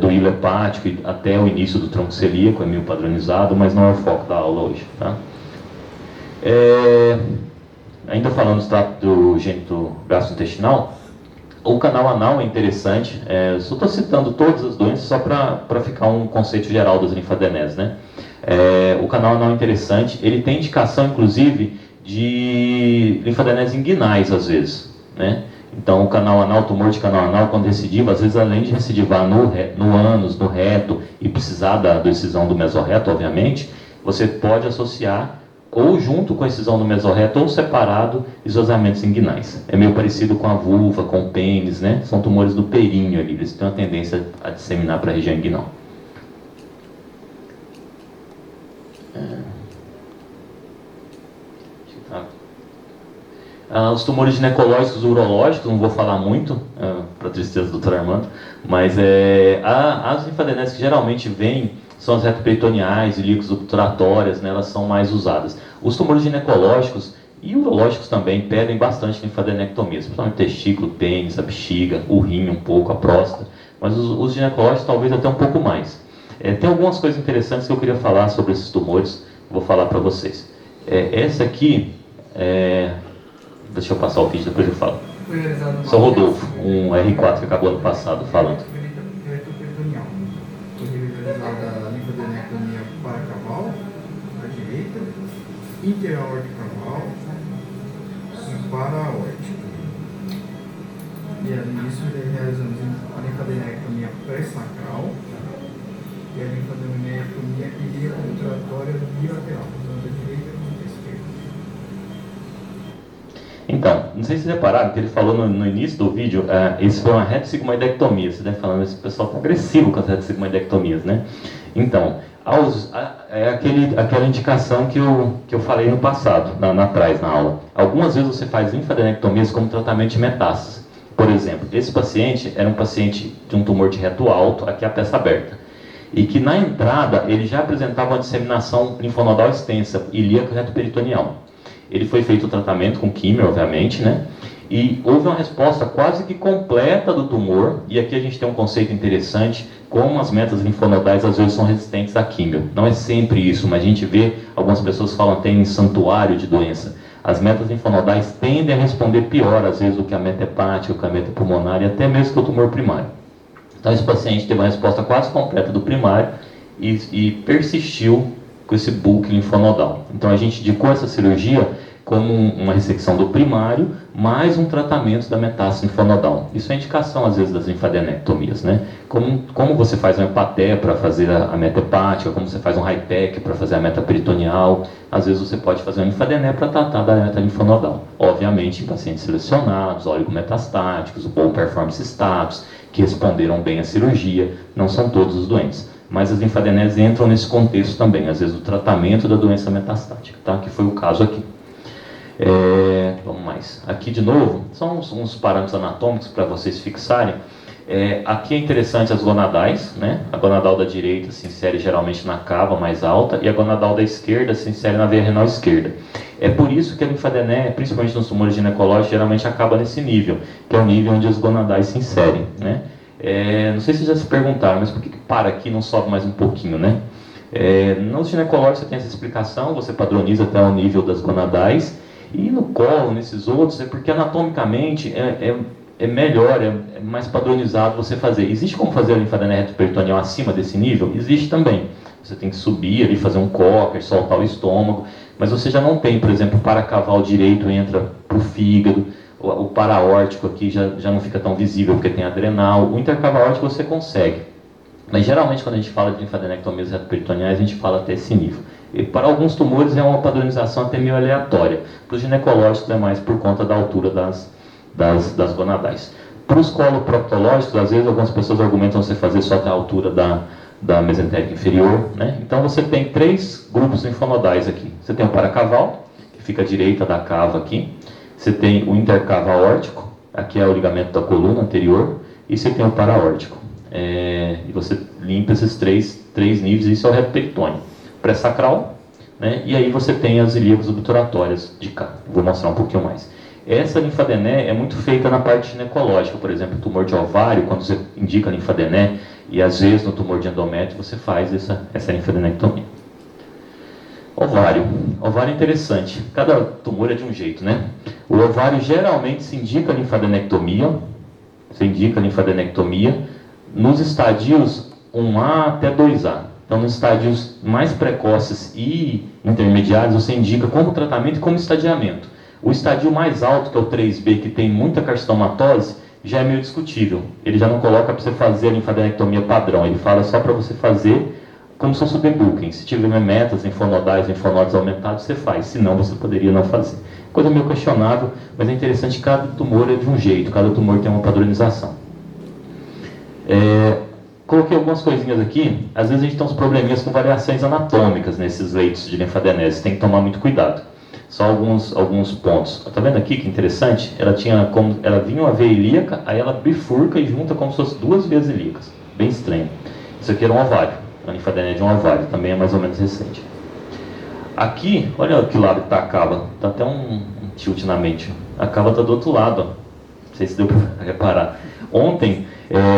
do hilo hepático até o início do tronco celíaco, é meio padronizado, mas não é o foco da aula hoje. Tá? Ainda falando do trato do gênito gastrointestinal, o canal anal é interessante, só estou citando todas as doenças só para ficar um conceito geral das linfadeneses, né? O canal anal é interessante, ele tem indicação inclusive de linfadenese inguinais às vezes, né? Então o canal anal, o tumor de canal anal, quando recidiva, às vezes além de recidivar no ânus, no reto e precisar da decisão do mesorreto, obviamente, você pode associar ou junto com a excisão do mesorreto ou separado esvaziamentos inguinais. É meio parecido com a vulva, com o pênis, né? São tumores do períneo ali, eles têm uma tendência a disseminar para a região inguinal. Os tumores ginecológicos urológicos, não vou falar muito, para tristeza do Dr. Armando, mas as linfadeneses que geralmente vêm são as retoperitoneais e líquidos obturatórias, né, elas são mais usadas. Os tumores ginecológicos e urológicos também pedem bastante linfadenectomia, principalmente o testículo, o pênis, a bexiga, o rim um pouco, a próstata, mas os ginecológicos talvez até um pouco mais. Tem algumas coisas interessantes que eu queria falar sobre esses tumores, vou falar para vocês. Essa aqui, deixa eu passar o vídeo, depois eu falo. São Rodolfo, um R4 que acabou ano passado falando. Retoperitoneal. Foi realizada a linfadenectomia paracaval, à direita, interaórtica caval e para-aórtica. E além disso, realizamos a linfadenectomia pré-sacral e a linfadenectomia iliaco-obturatória bilateral, tanto à direita quanto à esquerda. Então, não sei se vocês repararam que ele falou no início do vídeo, isso foi uma retossigmoidectomia. Você deve falando, esse pessoal está agressivo com as retossigmoidectomias, né? Então, aquela indicação que eu falei no passado, atrás na aula. Algumas vezes você faz linfadenectomias como tratamento de metástase. Por exemplo, esse paciente era um paciente de um tumor de reto alto, aqui a peça aberta, e que na entrada ele já apresentava uma disseminação linfonodal extensa, ilíaco retoperitoneal. Ele foi feito o tratamento com químio, obviamente, né? E houve uma resposta quase que completa do tumor, e aqui a gente tem um conceito interessante, como as metas linfonodais às vezes são resistentes à químio. Não é sempre isso, mas a gente vê, algumas pessoas falam que tem santuário de doença. As metas linfonodais tendem a responder pior, às vezes, do que a meta hepática, do que a meta pulmonar, e até mesmo que o tumor primário. Então esse paciente teve uma resposta quase completa do primário e persistiu com esse bulk linfonodal. Então a gente indicou essa cirurgia como uma ressecção do primário, mais um tratamento da metástase linfonodal. Isso é indicação, às vezes, das linfadenectomias, né? Como você faz um hepaté para fazer a meta hepática, como você faz um HIPEC para fazer a meta peritoneal, às vezes você pode fazer um linfadené para tratar da meta linfonodal. Obviamente, em pacientes selecionados, oligometastáticos, bom performance status, que responderam bem à cirurgia, não são todos os doentes. Mas as linfadeneses entram nesse contexto também, às vezes, do tratamento da doença metastática, tá? Que foi o caso aqui. Vamos mais. Aqui de novo, são uns parâmetros anatômicos para vocês fixarem. Aqui é interessante as gonadais, né? A gonadal da direita se insere geralmente na cava mais alta e a gonadal da esquerda se insere na veia renal esquerda. É por isso que a linfadené, principalmente nos tumores ginecológicos, geralmente acaba nesse nível, que é o nível onde as gonadais se inserem, né? Não sei se já se perguntaram, mas por que para aqui não sobe mais um pouquinho, né? Nos ginecológicos você tem essa explicação, você padroniza até o nível das gonadais. E no colo, nesses outros, é porque anatomicamente é melhor, é mais padronizado você fazer. Existe como fazer a linfadené retoperitoneal acima desse nível? Existe também. Você tem que subir ali, fazer um cocker, soltar o estômago, mas você já não tem, por exemplo, o paracaval direito entra para o fígado, o paraórtico aqui já não fica tão visível porque tem adrenal, o intercavaórtico você consegue. Mas geralmente quando a gente fala de linfadenectomias retoperitoneais, a gente fala até esse nível. E para alguns tumores é uma padronização até meio aleatória. Para os ginecológicos é mais por conta da altura das gonadais. Para os coloproctológicos, às vezes algumas pessoas argumentam você fazer só até a altura da mesentérica inferior, né? Então você tem 3 grupos linfonodais aqui. Você tem o paracaval, que fica à direita da cava aqui. Você tem o intercava aórtico, aqui é o ligamento da coluna anterior, e você tem o paraórtico. E você limpa esses três níveis, isso é o reto peritônio. Pré-sacral, né? E aí você tem as ilíacas obturatórias de cá. Vou mostrar um pouquinho mais. Essa linfadené é muito feita na parte ginecológica, por exemplo, tumor de ovário, quando você indica linfadené, e às vezes no tumor de endométrio você faz essa linfadenectomia. Ovário. Ovário é interessante. Cada tumor é de um jeito, né? O ovário geralmente se indica linfadenectomia. Se indica linfadenectomia nos estadios 1A até 2A. Então, nos estádios mais precoces e intermediários, você indica como tratamento e como estadiamento. O estadio mais alto, que é o 3B, que tem muita carcinomatose, já é meio discutível. Ele já não coloca para você fazer a linfadenectomia padrão. Ele fala só para você fazer como se fosse o debooking. Se tiver metas linfonodais, linfonodos aumentados, você faz. Se não, você poderia não fazer. Coisa meio questionável, mas é interessante que cada tumor é de um jeito. Cada tumor tem uma padronização. Coloquei algumas coisinhas aqui. Às vezes a gente tem uns probleminhas com variações anatômicas nesses leitos de linfadenese. Tem que tomar muito cuidado. Só alguns pontos. Está vendo aqui que interessante? Ela vinha uma veia ilíaca, aí ela bifurca e junta como se fosse 2 veias ilíacas. Bem estranho. Isso aqui era um ovário. A linfadené de um ovário. Também é mais ou menos recente. Aqui, olha que lado que está a cava. Está até um tilt na mente. A cava está do outro lado. Ó. Não sei se deu para reparar. Ontem,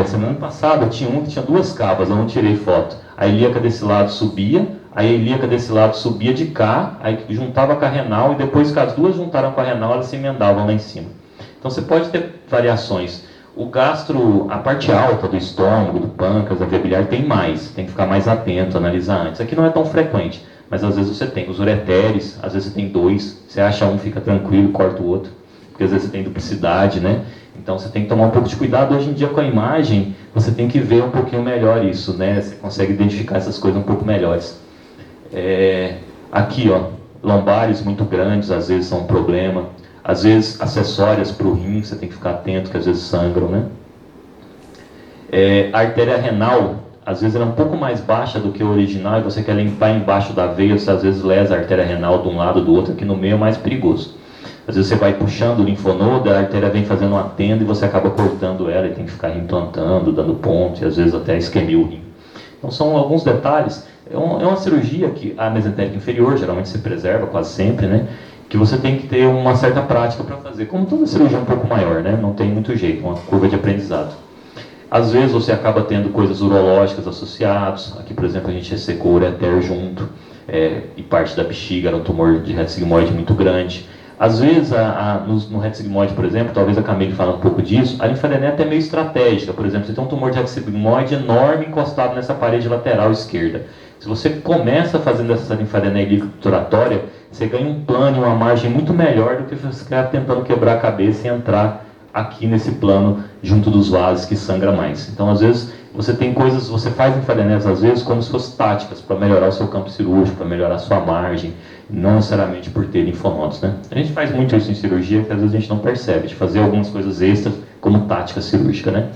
semana passada, tinha um que tinha 2 cavas. Eu não tirei foto. A ilíaca desse lado subia. Aí a ilíaca desse lado subia de cá, aí juntava com a renal, e depois que as duas juntaram com a renal, elas se emendavam lá em cima. Então você pode ter variações. O gastro, a parte alta do estômago, do pâncreas, da via biliar, tem mais. Tem que ficar mais atento, analisar antes. Aqui não é tão frequente, mas às vezes você tem os ureteres, às vezes você tem 2, você acha um, fica tranquilo, corta o outro. Porque às vezes você tem duplicidade, né? Então você tem que tomar um pouco de cuidado. Hoje em dia com a imagem, você tem que ver um pouquinho melhor isso, né? Você consegue identificar essas coisas um pouco melhores. Aqui, ó, lombares muito grandes, às vezes são um problema. Às vezes, acessórias para o rim, você tem que ficar atento, que às vezes sangram, né? A artéria renal, às vezes ela é um pouco mais baixa do que o original, e você quer limpar embaixo da veia, você às vezes lesa a artéria renal de um lado ou do outro, aqui no meio é mais perigoso. Às vezes você vai puxando o linfonodo, a artéria vem fazendo uma tenda e você acaba cortando ela e tem que ficar implantando, dando ponto, e às vezes até isquemia o rim. Então são alguns detalhes. É uma cirurgia que a mesentérica inferior geralmente se preserva quase sempre, né? Que você tem que ter uma certa prática para fazer. Como toda cirurgia é um pouco maior, né? Não tem muito jeito, uma curva de aprendizado. Às vezes você acaba tendo coisas urológicas associadas. Aqui, por exemplo, a gente ressecou o ureter junto, e parte da bexiga era um tumor de reto sigmoide muito grande. Às vezes, no reto sigmoide, por exemplo, talvez a Camille fale um pouco disso, a linfadenese é até meio estratégica. Por exemplo, você tem um tumor de reto sigmoide enorme encostado nessa parede lateral esquerda. Se você começa fazendo essa linfadenese obturatória, você ganha um plano e uma margem muito melhor do que você ficar tentando quebrar a cabeça e entrar aqui nesse plano junto dos vasos que sangra mais. Então, às vezes, você tem coisas, você faz linfadenese às vezes como se fossem táticas para melhorar o seu campo cirúrgico, para melhorar a sua margem, não necessariamente por ter linfonodos, né? A gente faz muito isso em cirurgia, que às vezes a gente não percebe, de fazer algumas coisas extras como tática cirúrgica, né?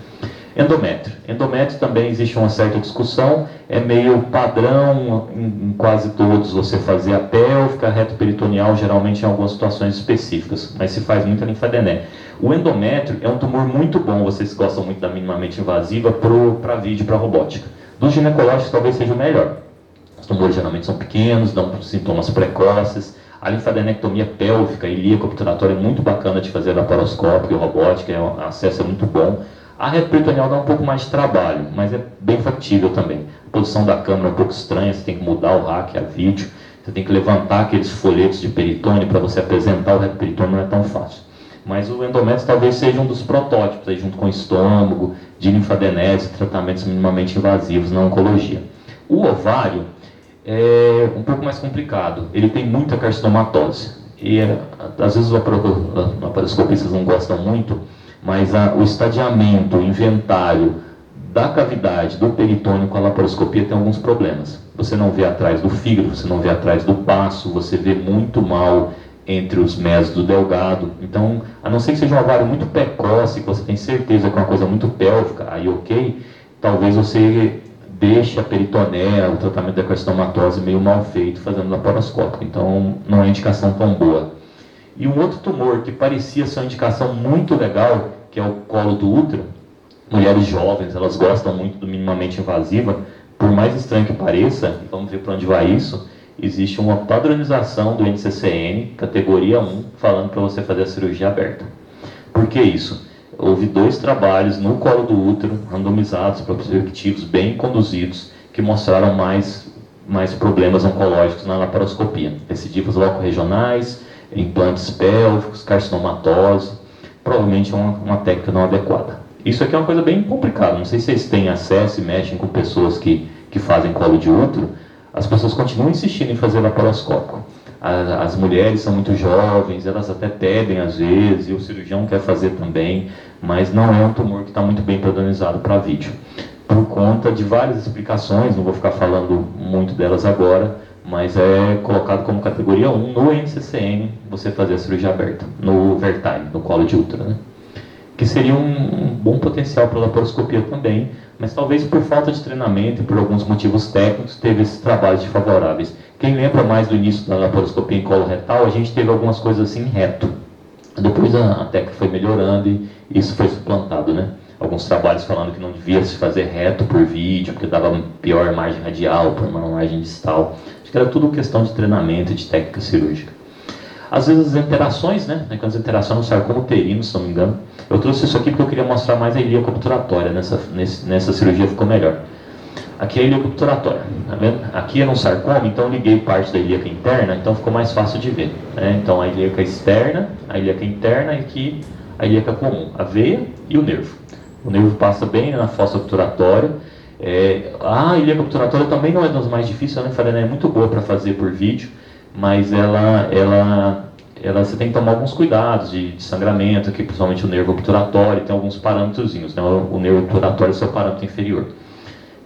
Endométrio. Endométrio também existe uma certa discussão, é meio padrão em quase todos você fazer a pélvica, reto peritoneal, geralmente em algumas situações específicas, mas se faz muita linfadenese. O endométrio é um tumor muito bom, vocês gostam muito da minimamente invasiva, para vídeo, para robótica. Dos ginecológicos talvez seja o melhor. Os tumores geralmente são pequenos, dão sintomas precoces. A linfadenectomia pélvica, ilíaca obturatória é muito bacana de fazer laparoscópica e robótica, o acesso é muito bom. A reto peritoneal dá um pouco mais de trabalho, mas é bem factível também. A posição da câmera é um pouco estranha, você tem que mudar o rack a vídeo, você tem que levantar aqueles folhetos de peritônio para você apresentar o reto peritônio, não é tão fácil. Mas o endométrio talvez seja um dos protótipos, aí, junto com o estômago, de linfadenese, tratamentos minimamente invasivos na oncologia. O ovário é um pouco mais complicado, ele tem muita carcinomatose. E às vezes os laparoscopistas não gostam muito, mas o estadiamento, o inventário da cavidade do peritônio com a laparoscopia tem alguns problemas. Você não vê atrás do fígado, você não vê atrás do baço, você vê muito mal entre os mesos do delgado. Então, a não ser que seja um ovário muito precoce, que você tem certeza que é uma coisa muito pélvica, aí ok, talvez você deixa a peritonea, o tratamento da carcinomatose meio mal feito fazendo laparoscópico. Então, não é indicação tão boa. E um outro tumor que parecia ser uma indicação muito legal, que é o colo do útero, mulheres jovens, elas gostam muito do minimamente invasiva, por mais estranho que pareça, vamos ver para onde vai isso, existe uma padronização do NCCN, categoria 1, falando para você fazer a cirurgia aberta. Por que isso? Houve 2 trabalhos no colo do útero, randomizados, prospectivos, bem conduzidos, que mostraram mais problemas oncológicos na laparoscopia. Recidivas locorregionais, implantes pélvicos, carcinomatose, provavelmente uma técnica não adequada. Isso aqui é uma coisa bem complicada, não sei se vocês têm acesso e mexem com pessoas que fazem colo de útero, as pessoas continuam insistindo em fazer laparoscópico. As mulheres são muito jovens, elas até pedem às vezes, e o cirurgião quer fazer também, mas não é um tumor que está muito bem padronizado para vídeo. Por conta de várias explicações, não vou ficar falando muito delas agora, mas é colocado como categoria 1 no NCCN você fazer a cirurgia aberta, no Vertime, no colo de útero, né? Que seria um bom potencial para a laparoscopia também, mas talvez por falta de treinamento e por alguns motivos técnicos teve esses trabalhos desfavoráveis. Quem lembra mais do início da laparoscopia em colo retal, a gente teve algumas coisas assim reto. Depois a técnica foi melhorando e isso foi suplantado, né? Alguns trabalhos falando que não devia se fazer reto por vídeo, porque dava pior margem radial, por uma margem distal. Acho que era tudo questão de treinamento e de técnica cirúrgica. Às vezes as interações, né? As interações no sarcoma uterino, se não me engano. Eu trouxe isso aqui porque eu queria mostrar mais a ilíaca obturatória. Nessa cirurgia ficou melhor. Aqui é a ilíaca obturatória, tá vendo? Aqui é no sarcoma, então eu liguei parte da ilíaca interna, então ficou mais fácil de ver, né? Então a ilíaca externa, a ilíaca interna e aqui a ilíaca comum, a veia e o nervo. O nervo passa bem na fossa obturatória. A ilíaca obturatória também não é das mais difíceis, né? É muito boa para fazer por vídeo, mas você tem que tomar alguns cuidados de sangramento, aqui principalmente o nervo obturatório, tem alguns parâmetrozinhos, né? O nervo obturatório é o seu parâmetro inferior.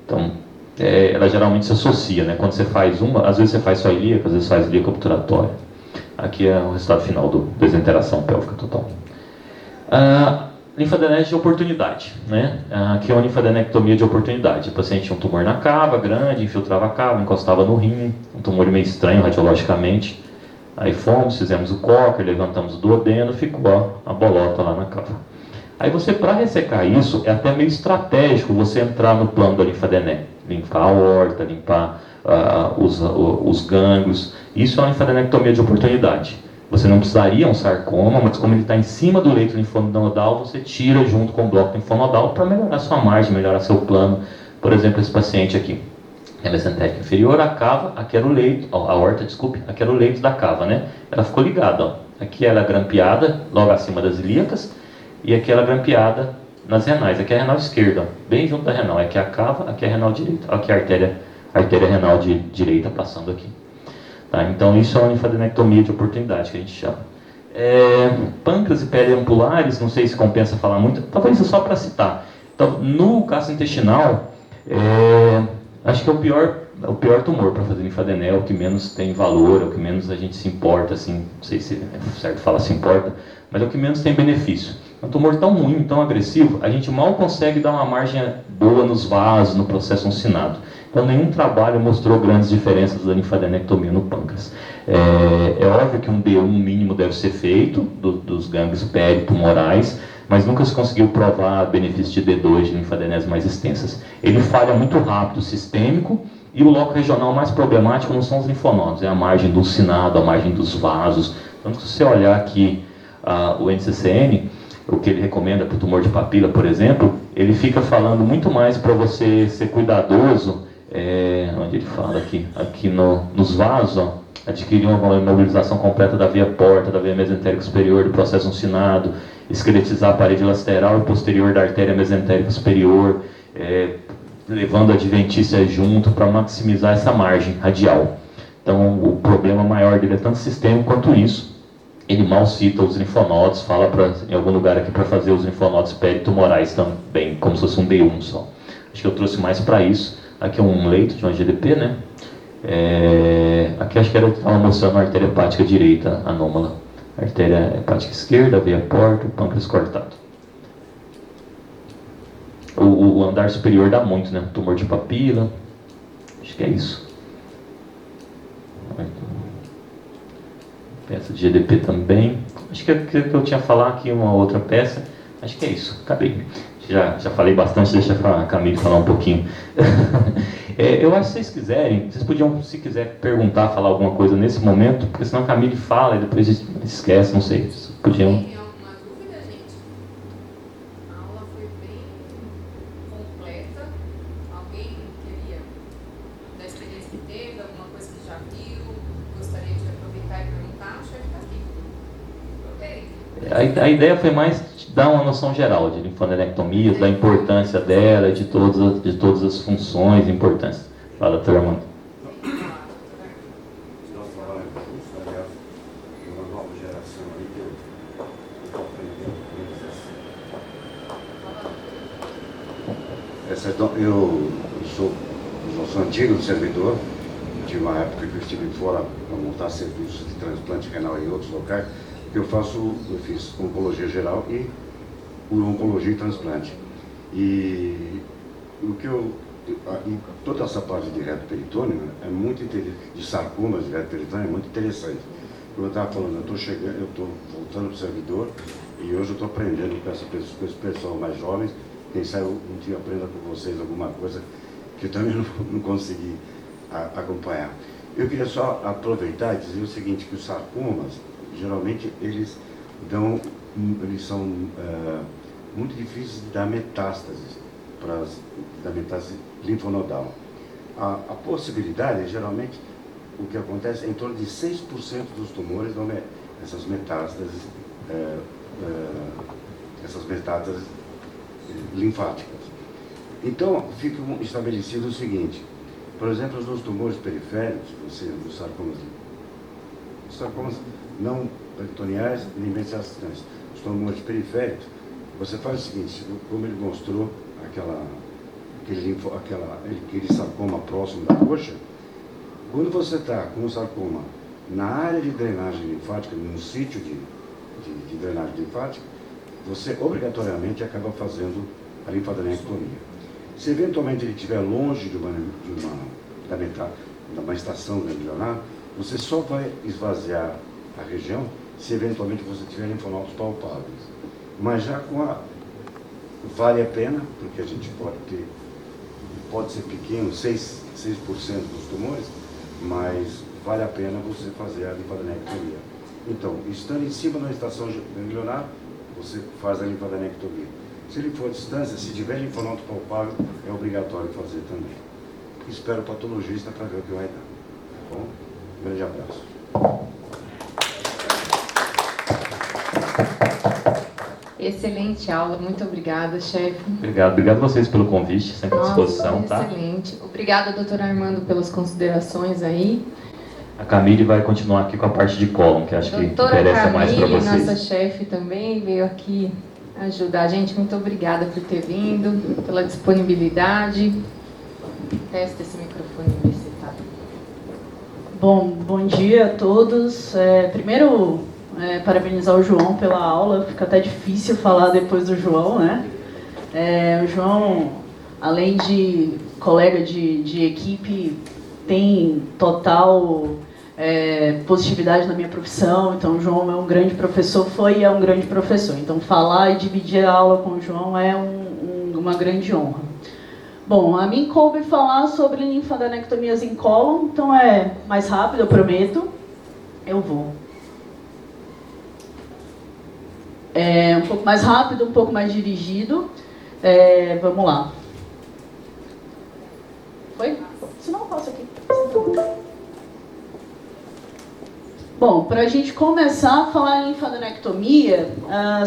Então, ela geralmente se associa, né? Quando você faz uma, às vezes você faz só ilíaca, às vezes faz ilíaca obturatória. Aqui é o resultado final da desinteração pélvica total. Linfadenese de oportunidade, né? Aqui é uma linfadenectomia de oportunidade. O paciente tinha um tumor na cava, grande, infiltrava a cava, encostava no rim, um tumor meio estranho radiologicamente. Aí fizemos o Cocker, levantamos o duodeno, ficou a bolota lá na cava. Aí você, para ressecar isso, é até meio estratégico você entrar no plano da linfadenese. Limpar a aorta, limpar os gânglios. Isso é uma linfadenectomia de oportunidade. Você não precisaria um sarcoma, mas como ele está em cima do leito linfonodal, você tira junto com o bloco linfonodal para melhorar sua margem, melhorar seu plano. Por exemplo, esse paciente aqui. É mesentérica inferior, a cava, aqui era o leito, a aorta, desculpe, aqui era o leito da cava, né? Ela ficou ligada, ó. Aqui ela é grampeada, logo acima das ilíacas, e aqui ela é grampeada nas renais. Aqui é a renal esquerda, ó, bem junto da renal. Aqui é a cava, aqui é a renal direita. Aqui é a artéria renal direita passando aqui. Tá? Então isso é uma linfadenectomia de oportunidade que a gente chama. Pâncreas e pele ampulares, não sei se compensa falar muito, talvez isso só para citar. Então, no gastrointestinal, acho que é o pior tumor para fazer linfadenese, é o que menos tem valor, é o que menos a gente se importa, assim, não sei se é certo falar se importa, mas é o que menos tem benefício. É um tumor tão ruim, tão agressivo, a gente mal consegue dar uma margem boa nos vasos, no processo uncinado. Então nenhum trabalho mostrou grandes diferenças da linfadenectomia no pâncreas. É óbvio que um D1 mínimo deve ser feito, dos gânglios peritumorais, mas nunca se conseguiu provar benefício de D2 de linfadenese mais extensas. Ele falha muito rápido, sistêmico, e o loco regional mais problemático não são os linfonodos, é a margem do uncinado, a margem dos vasos. Então, se você olhar aqui o NCCN, o que ele recomenda para o tumor de papila, por exemplo, ele fica falando muito mais para você ser cuidadoso, onde ele fala aqui nos vasos, ó, adquirir uma imobilização completa da via porta, da via mesentérica superior, do processo uncinado, esqueletizar a parede lateral e posterior da artéria mesentérica superior, levando a adventícia junto para maximizar essa margem radial. Então o problema maior dele é tanto sistêmico quanto isso. Ele mal cita os linfonodos, fala em algum lugar aqui para fazer os linfonodos peritumorais também, como se fosse um D1 só. Acho que eu trouxe mais para isso. Aqui é um leito de uma GDP, né? Aqui acho que estava mostrando a artéria hepática direita anômala. Artéria hepática esquerda, veia porta, pâncreas cortado. O andar superior dá muito, né? Tumor de papila. Acho que é isso. Peça de GDP também. Acho que eu tinha falado aqui uma outra peça. Acho que é isso. Acabei. Já falei bastante, deixa a Camille falar um pouquinho. Eu acho que se vocês quiserem, vocês podiam, se quiser, perguntar, falar alguma coisa nesse momento, porque senão a Camille fala e depois a gente esquece, não sei. Vocês podiam... Tem alguma dúvida, gente? A aula foi bem completa. Alguém queria, da experiência que teve, alguma coisa que já viu, gostaria de aproveitar e perguntar? O chefe está aqui. Ok. A ideia foi mais dar uma noção geral de linfodenectomia, da importância dela, de todas as funções e importâncias. Fala, doutor Armando. Nós trabalhamos juntos, aliás, uma nova geração aí que eu estou aprendendo com eles. Eu sou antigo servidor, de uma época que eu estive fora para montar serviços de transplante renal em outros locais. Eu fiz oncologia geral e oncologia e transplante. E toda essa parte de reto peritônio é muito interessante, de sarcomas de reto peritônio é muito interessante. Como eu estava falando, eu estou voltando para o servidor e hoje eu estou aprendendo com esse pessoal mais jovens. Quem sabe um dia aprenda com vocês alguma coisa que eu também não consegui acompanhar. Eu queria só aproveitar e dizer o seguinte, que os sarcomas, geralmente eles são muito difíceis de dar metástase, da metástase linfonodal. A possibilidade, geralmente, o que acontece é em torno de 6% dos tumores dão essas metástases linfáticas. Então, fica estabelecido o seguinte, por exemplo, nos tumores periféricos, os sarcomas não peritoneais nem metastases, os tumores periféricos, você faz o seguinte, como ele mostrou aquele sarcoma próximo da coxa, quando você está com o sarcoma na área de drenagem linfática, num sítio de drenagem linfática, você obrigatoriamente acaba fazendo a linfadenectomia. Se eventualmente ele estiver longe de uma estação ganglionar, você só vai esvaziar a região se eventualmente você tiver linfonodos palpáveis. Mas já vale a pena, porque a gente pode ser pequeno, 6% dos tumores, mas vale a pena você fazer a linfadenectomia. Então, estando em cima da estação ganglionar, você faz a linfadenectomia. Se ele for à distância, se tiver linfonodo palpável, é obrigatório fazer também. Espero o patologista para ver o que vai dar. Tá bom? Um grande abraço. Excelente aula, muito obrigada, chefe. Obrigado a vocês pelo convite, sempre à disposição, tá? Excelente. Obrigada, doutor Armando, pelas considerações aí. A Camille vai continuar aqui com a parte de cólon, que acho que interessa mais para vocês. Nossa chefe também veio aqui ajudar a gente. Muito obrigada por ter vindo, pela disponibilidade. Testa esse microfone e vê se tá. Bom dia a todos. Primeiro, parabenizar o João pela aula. Fica até difícil falar depois do João, né? O João, além de colega de equipe, tem total positividade na minha profissão. Então o João é um grande professor, foi e é um grande professor. Então falar e dividir a aula com o João é uma grande honra. Bom, a mim coube falar sobre linfadenectomias em cólon, então é mais rápido, eu prometo. Eu vou. Um pouco mais rápido, um pouco mais dirigido. Vamos lá. Foi? Se não, eu faço aqui. Bom, para a gente começar a falar em linfadenectomia,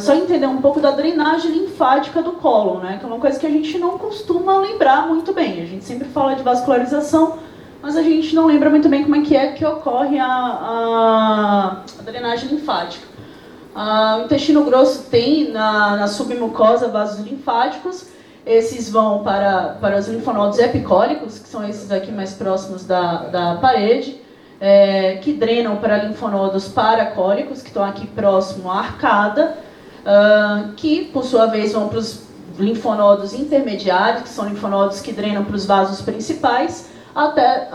só entender um pouco da drenagem linfática do cólon, né? Que é uma coisa que a gente não costuma lembrar muito bem. A gente sempre fala de vascularização, mas a gente não lembra muito bem como é que ocorre a drenagem linfática. O intestino grosso tem na submucosa vasos linfáticos. Esses vão para os linfonodos epicólicos, que são esses aqui mais próximos da parede, que drenam para linfonodos paracólicos, que estão aqui próximo à arcada, que, por sua vez, vão para os linfonodos intermediários, que são linfonodos que drenam para os vasos principais, até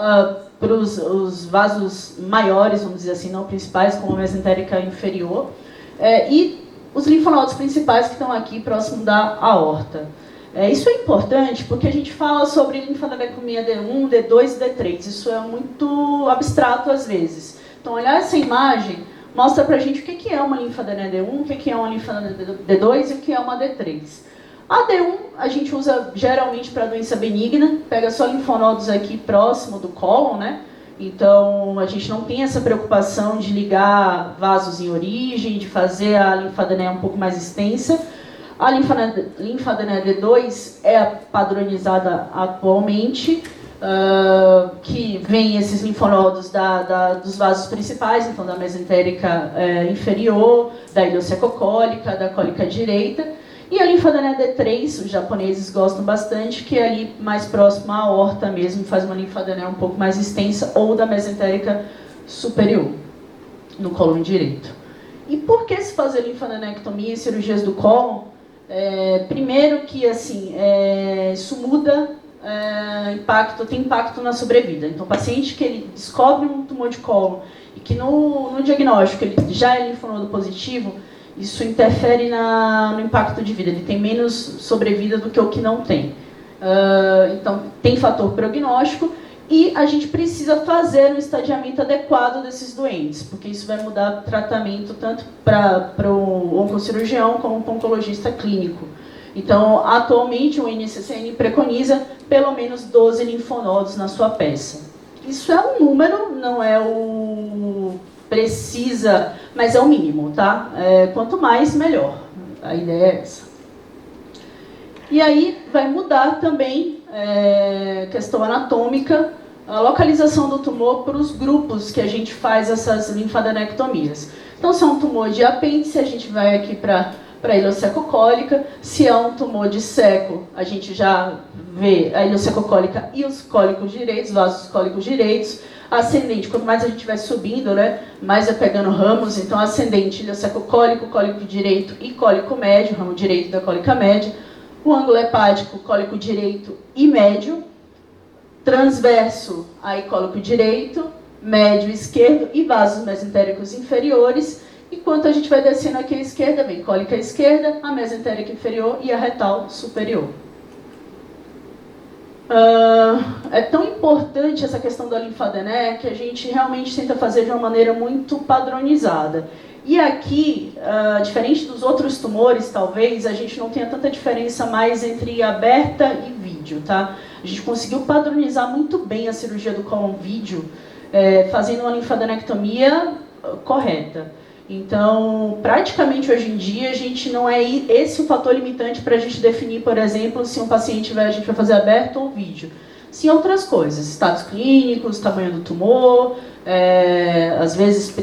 para os vasos maiores, vamos dizer assim, não principais, como a mesentérica inferior, e os linfonodos principais que estão aqui próximo da aorta. Isso é importante porque a gente fala sobre linfadenectomia D1, D2 e D3. Isso é muito abstrato às vezes. Então, olhar essa imagem mostra pra gente o que é uma linfadenia D1, o que é uma linfadenia D2 e o que é uma D3. A D1 a gente usa geralmente para doença benigna, pega só linfonodos aqui próximo do cólon, né? Então, a gente não tem essa preocupação de ligar vasos em origem, de fazer a linfadenia um pouco mais extensa. A linfadenia D2 é padronizada atualmente, que vem esses linfonodos dos vasos principais, então da mesentérica inferior, da ileocecocólica, da cólica direita. E a linfadenia D3, os japoneses gostam bastante, que é ali mais próximo à aorta mesmo, faz uma linfadenia um pouco mais extensa, ou da mesentérica superior, no cólon direito. E por que se fazer linfadenectomia e cirurgias do cólon? Primeiro que assim, isso muda, tem impacto na sobrevida. Então, o paciente que ele descobre um tumor de cólon e que no diagnóstico ele já é linfonodo positivo, isso interfere no impacto de vida. Ele tem menos sobrevida do que o que não tem. Então, tem fator prognóstico e a gente precisa fazer um estadiamento adequado desses doentes, porque isso vai mudar o tratamento tanto para o oncocirurgião como para o oncologista clínico. Então, atualmente, o NCCN preconiza pelo menos 12 linfonodos na sua peça. Isso é um número, não é o precisa, mas é o mínimo, tá? Quanto mais, melhor. A ideia é essa. E aí, vai mudar também questão anatômica, a localização do tumor para os grupos que a gente faz essas linfadenectomias. Então, se é um tumor de apêndice, a gente vai aqui para a ileocecocólica. Se é um tumor de seco, a gente já vê a ileocecocólica e os cólicos direitos, vasos cólicos direitos. Ascendente, quanto mais a gente vai subindo, né, mais vai pegando ramos. Então, ascendente, ileocecocólico, cólico direito e cólico médio, ramo direito da cólica média. O ângulo hepático, cólico direito e médio. Transverso, aí cólico direito, médio, esquerdo e vasos mesentéricos inferiores. Enquanto a gente vai descendo aqui à esquerda, vem cólica esquerda, a mesentérica inferior e a retal superior. É tão importante essa questão da linfadenia que a gente realmente tenta fazer de uma maneira muito padronizada. E aqui, diferente dos outros tumores, talvez, a gente não tenha tanta diferença mais entre aberta e vídeo, tá? A gente conseguiu padronizar muito bem a cirurgia do cólon vídeo, fazendo uma linfadenectomia correta. Então, praticamente hoje em dia, a gente não é esse o fator limitante para a gente definir, por exemplo, se um paciente a gente vai fazer aberto ou vídeo. Sim, outras coisas, status clínicos, tamanho do tumor, às vezes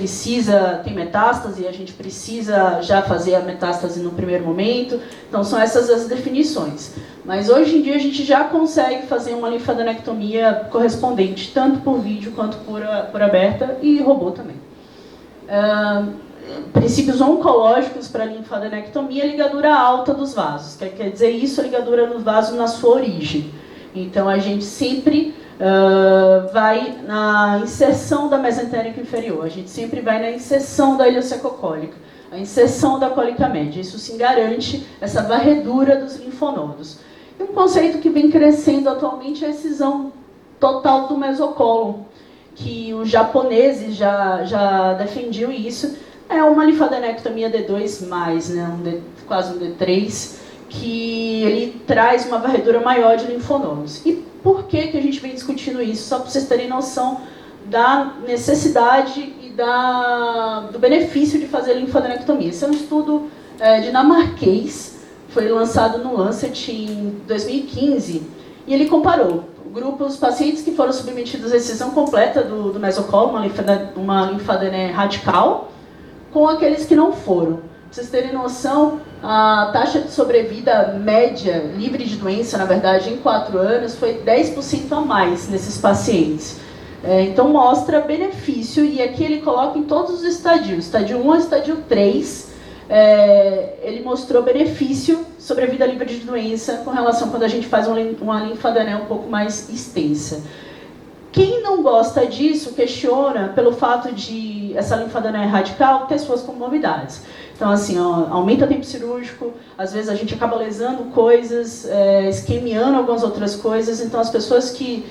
tem metástase e a gente precisa já fazer a metástase no primeiro momento. Então, são essas as definições. Mas hoje em dia a gente já consegue fazer uma linfadenectomia correspondente, tanto por vídeo quanto por aberta e robô também. Princípios oncológicos para a linfadenectomia, ligadura alta dos vasos. Quer dizer isso, a ligadura no vaso na sua origem. Então, a gente sempre vai na inserção da mesentérica inferior, a gente sempre vai na inserção da ileocecocólica, a inserção da cólica média. Isso sim garante essa varredura dos linfonodos. E um conceito que vem crescendo atualmente é a excisão total do mesocólon, que os japoneses já defendiam isso. É uma linfadenectomia D2+, né, quase um D3, que ele traz uma varredura maior de linfonodos. E por que a gente vem discutindo isso? Só para vocês terem noção da necessidade e do benefício de fazer linfadenectomia. Esse é um estudo dinamarquês, foi lançado no Lancet em 2015, e ele comparou os pacientes que foram submetidos à excisão completa do mesocólon, uma linfadenia radical, com aqueles que não foram. Para vocês terem noção, a taxa de sobrevida média, livre de doença, na verdade, em 4 anos, foi 10% a mais nesses pacientes. Então, mostra benefício, e aqui ele coloca em todos os estadios. Estádio 1 ao estádio 3, ele mostrou benefício sobre a vida livre de doença com relação quando a gente faz uma linfadenema um pouco mais extensa. Quem não gosta disso questiona pelo fato de essa linfadenema radical ter suas comorbidades. Então, assim, aumenta o tempo cirúrgico, às vezes a gente acaba lesando coisas, isquemiando algumas outras coisas. Então, as pessoas que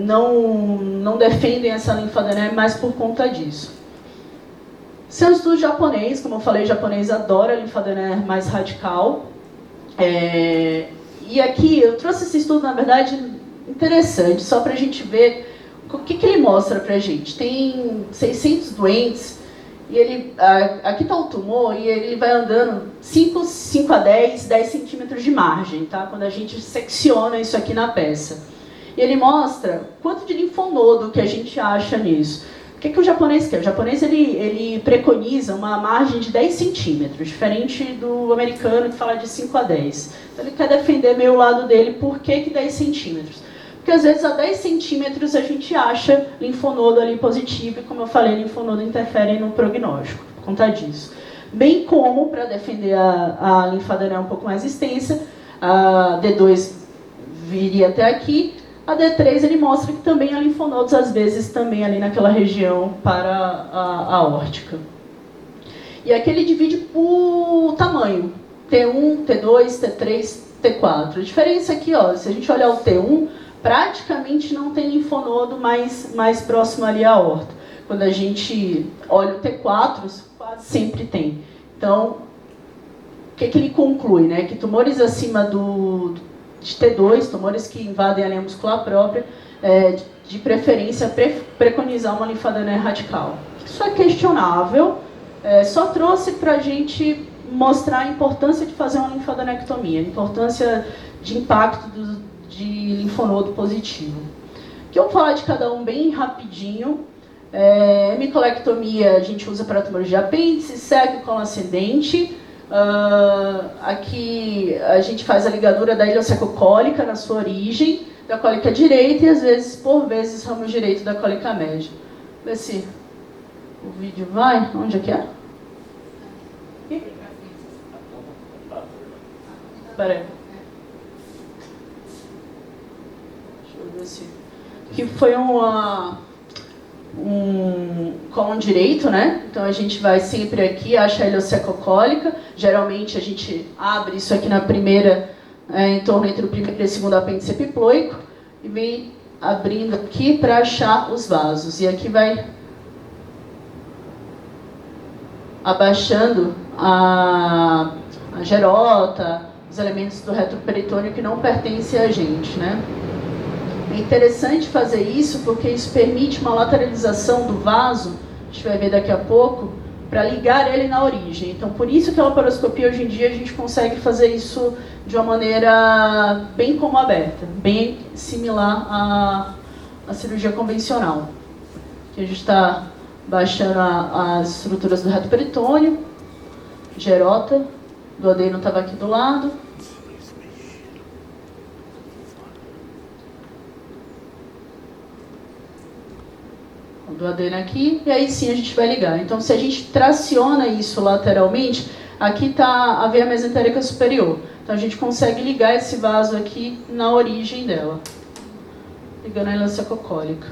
não defendem essa linfadenema é mais por conta disso. Esse é um estudo japonês, como eu falei, o japonês adora a linfadenema mais radical. E aqui, eu trouxe esse estudo, na verdade, interessante, só para a gente ver o que ele mostra para a gente. Tem 600 doentes, e aqui está o tumor, e ele vai andando 5 a 10 centímetros de margem, tá? Quando a gente secciona isso aqui na peça. E ele mostra quanto de linfonodo que a gente acha nisso. O que o japonês quer? O japonês ele preconiza uma margem de 10 centímetros, diferente do americano que fala de 5 a 10. Então ele quer defender meio lado dele, por que 10 centímetros? Porque às vezes a 10 centímetros a gente acha linfonodo ali positivo, e como eu falei, linfonodo interfere no prognóstico, por conta disso. Bem como, para defender a linfadenema um pouco mais extensa, a D2 viria até aqui, a D3 ele mostra que também há linfonodos, às vezes também ali naquela região para a aórtica. E aqui ele divide por tamanho, T1, T2, T3, T4. A diferença aqui, ó, se a gente olhar o T1, praticamente não tem linfonodo mais próximo ali à aorta. Quando a gente olha o T4, quase sempre tem. Então, o que ele conclui? Né? Que tumores acima de T2, tumores que invadem a linha muscular própria, de preferência preconizar uma linfadenema radical. Isso é questionável, só trouxe para a gente mostrar a importância de fazer uma linfadenectomia, a importância de impacto de linfonodo positivo. Aqui eu vou falar de cada um bem rapidinho. Hemicolectomia a gente usa para tumores de apêndice, seco e colo ascendente. Aqui a gente faz a ligadura da ileocecocólica na sua origem, da cólica direita e às vezes, por vezes, ramo direito da cólica média. Vê se o vídeo vai. Onde é que é? Espera aí. Deixa eu ver se... Que foi um cólon direito, né? Então a gente vai sempre aqui, acha a ileocecocólica. Geralmente a gente abre isso aqui na primeira, em torno entre o primeiro e o segundo apêndice epiploico, e vem abrindo aqui para achar os vasos. E aqui vai abaixando a gerota, os elementos do retroperitônio que não pertencem a gente, né? É interessante fazer isso porque isso permite uma lateralização do vaso, a gente vai ver daqui a pouco, para ligar ele na origem. Então, por isso que a laparoscopia hoje em dia a gente consegue fazer isso de uma maneira bem como aberta, bem similar à cirurgia convencional. Aqui a gente está baixando as estruturas do reto peritônio, gerota, do adeno estava aqui do lado. Do adeno aqui, e aí sim a gente vai ligar. Então, se a gente traciona isso lateralmente, aqui está a veia mesentérica superior. Então, a gente consegue ligar esse vaso aqui na origem dela, ligando a ileocecocólica.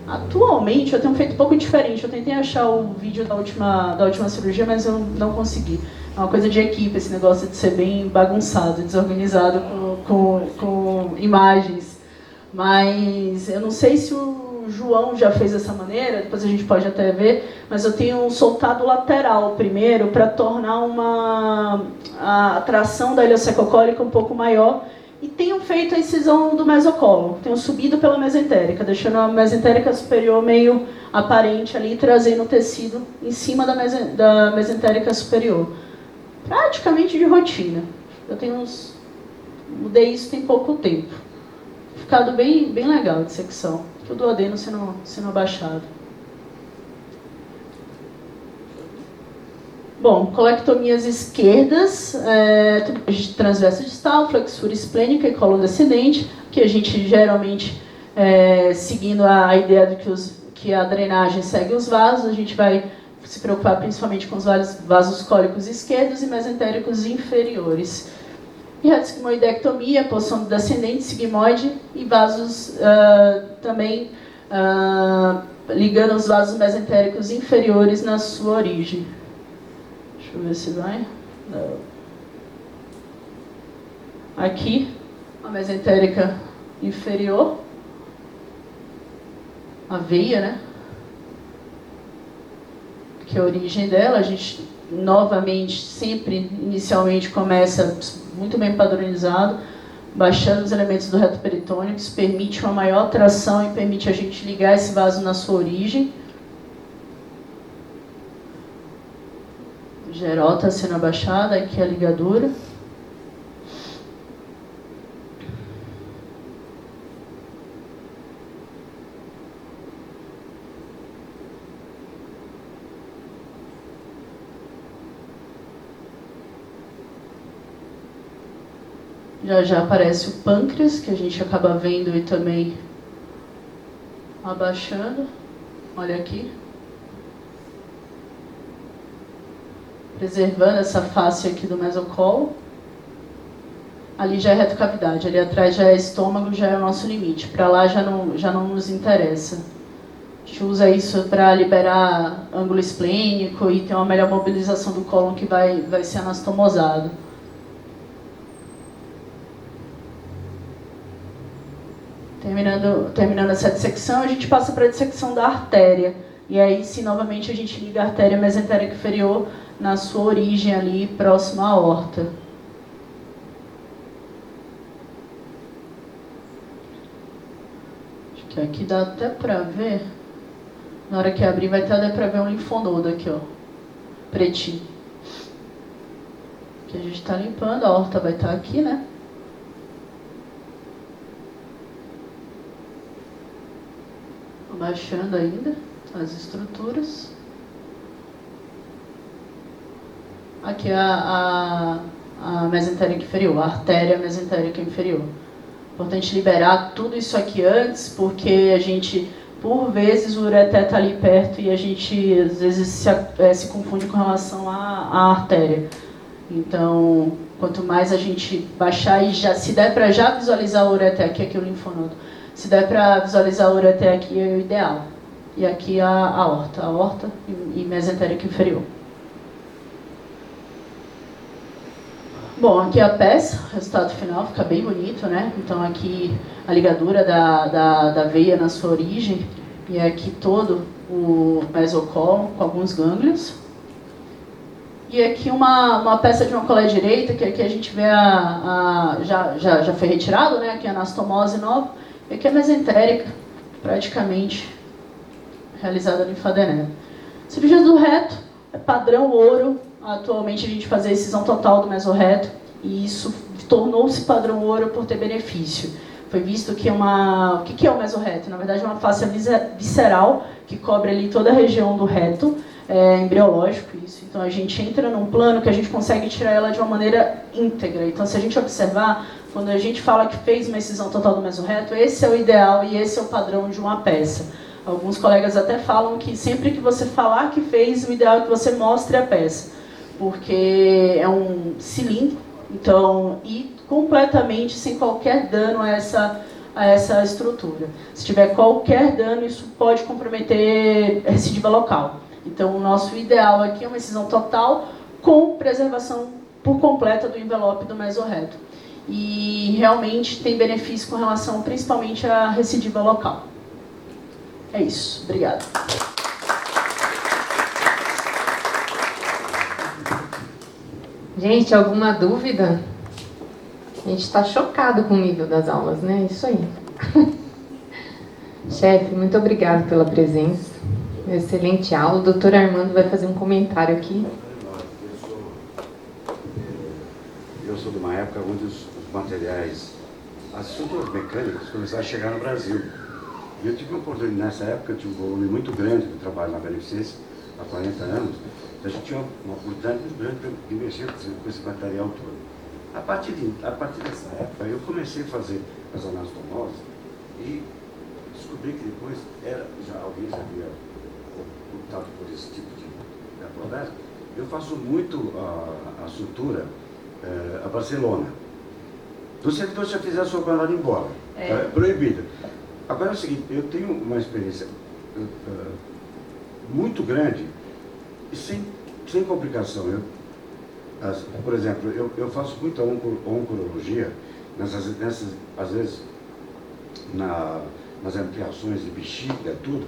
Atualmente, eu tenho feito um pouco diferente. Eu tentei achar o vídeo da última cirurgia, mas eu não consegui. É uma coisa de equipe, esse negócio de ser bem bagunçado, desorganizado com imagens. Mas eu não sei se o João já fez dessa maneira, depois a gente pode até ver, mas eu tenho soltado lateral primeiro para tornar a tração da ileocecocólica um pouco maior e tenho feito a incisão do mesocolo, tenho subido pela mesentérica, deixando a mesentérica superior meio aparente ali, trazendo o tecido em cima da mesentérica superior. Praticamente de rotina. Mudei isso tem pouco tempo. Ficado bem legal de secção. Tudo o adeno sendo abaixado. Bom, colectomias esquerdas, transverso distal, flexura esplênica e colo descendente, que a gente geralmente, seguindo a ideia de que que a drenagem segue os vasos, a gente vai se preocupar principalmente com os vasos cólicos esquerdos e mesentéricos inferiores. E reto-sigmoidectomia, posição do descendente, sigmoide e vasos também ligando os vasos mesentéricos inferiores na sua origem. Deixa eu ver se vai. Não. Aqui, a mesentérica inferior, a veia, né? Que é a origem dela, a gente novamente, sempre, inicialmente, começa muito bem padronizado, baixando os elementos do reto peritônio, que isso permite uma maior tração e permite a gente ligar esse vaso na sua origem. O geró está sendo abaixado, aqui a ligadura. Já aparece o pâncreas, que a gente acaba vendo e também abaixando. Olha aqui. Preservando essa face aqui do mesocolo. Ali já é retocavidade, ali atrás já é estômago, já é o nosso limite. Para lá já não nos interessa. A gente usa isso para liberar ângulo esplênico e ter uma melhor mobilização do cólon que vai ser anastomosado. Terminando essa dissecção, a gente passa para a dissecção da artéria. E aí, sim, novamente, a gente liga a artéria mesentérica inferior na sua origem ali, próxima à aorta. Acho que aqui dá até para ver. Na hora que abrir, vai até dar para ver um linfonodo aqui, ó. Pretinho. Que a gente está limpando, a aorta vai estar aqui, né? Baixando ainda as estruturas. Aqui a mesentérica inferior, a artéria mesentérica inferior. Importante liberar tudo isso aqui antes, porque a gente, por vezes, o ureter está ali perto e a gente, às vezes, se confunde com relação à artéria. Então, quanto mais a gente baixar e se der para já visualizar o ureter, que é aqui o linfonodo, se der para visualizar o ureter aqui é o ideal. E aqui a aorta e mesentérica inferior. Bom, aqui a peça, o resultado final fica bem bonito, né? Então aqui a ligadura da veia na sua origem e aqui todo o mesocolo com alguns gânglios. E aqui uma peça de uma coléia direita, que aqui a gente vê já foi retirado, né? Aqui a anastomose nova. E aqui a mesentérica, praticamente realizada no linfadenema. Cirurgia do reto é padrão ouro. Atualmente a gente faz a excisão total do mesorreto e isso tornou-se padrão ouro por ter benefício. Foi visto que o que é o mesorreto? Na verdade é uma face visceral que cobre ali toda a região do reto, embriológico isso. Então a gente entra num plano que a gente consegue tirar ela de uma maneira íntegra. Então se a gente observar, quando a gente fala que fez uma excisão total do mesorreto, esse é o ideal e esse é o padrão de uma peça. Alguns colegas até falam que sempre que você falar que fez, o ideal é que você mostre a peça, porque é um cilindro, então, e completamente sem qualquer dano a essa estrutura. Se tiver qualquer dano, isso pode comprometer a recidiva local. Então, o nosso ideal aqui é uma excisão total com preservação por completa do envelope do mesorreto. E realmente tem benefício com relação principalmente à recidiva local. É isso. Obrigada. Gente, alguma dúvida? A gente está chocado com o nível das aulas, né? Isso aí. Chefe, muito obrigado pela presença. Excelente aula. O doutor Armando vai fazer um comentário aqui. Eu sou de uma época onde os materiais, as estruturas mecânicas começaram a chegar no Brasil. E eu tive uma oportunidade, nessa época, eu tive um volume muito grande de trabalho na Beneficência, há 40 anos. Então a gente tinha uma oportunidade muito grande de mexer com esse material todo. A partir dessa época, eu comecei a fazer as anastomoses e descobri que depois alguém já havia optado por esse tipo de abordagem. Eu faço muito a sutura a Barcelona. Do servidor já fizer a sua mandada embora. É proibida. Agora é o seguinte, eu tenho uma experiência muito grande e sem complicação. Por exemplo, eu faço muita oncologia, às vezes nas ampliações de bexiga, tudo.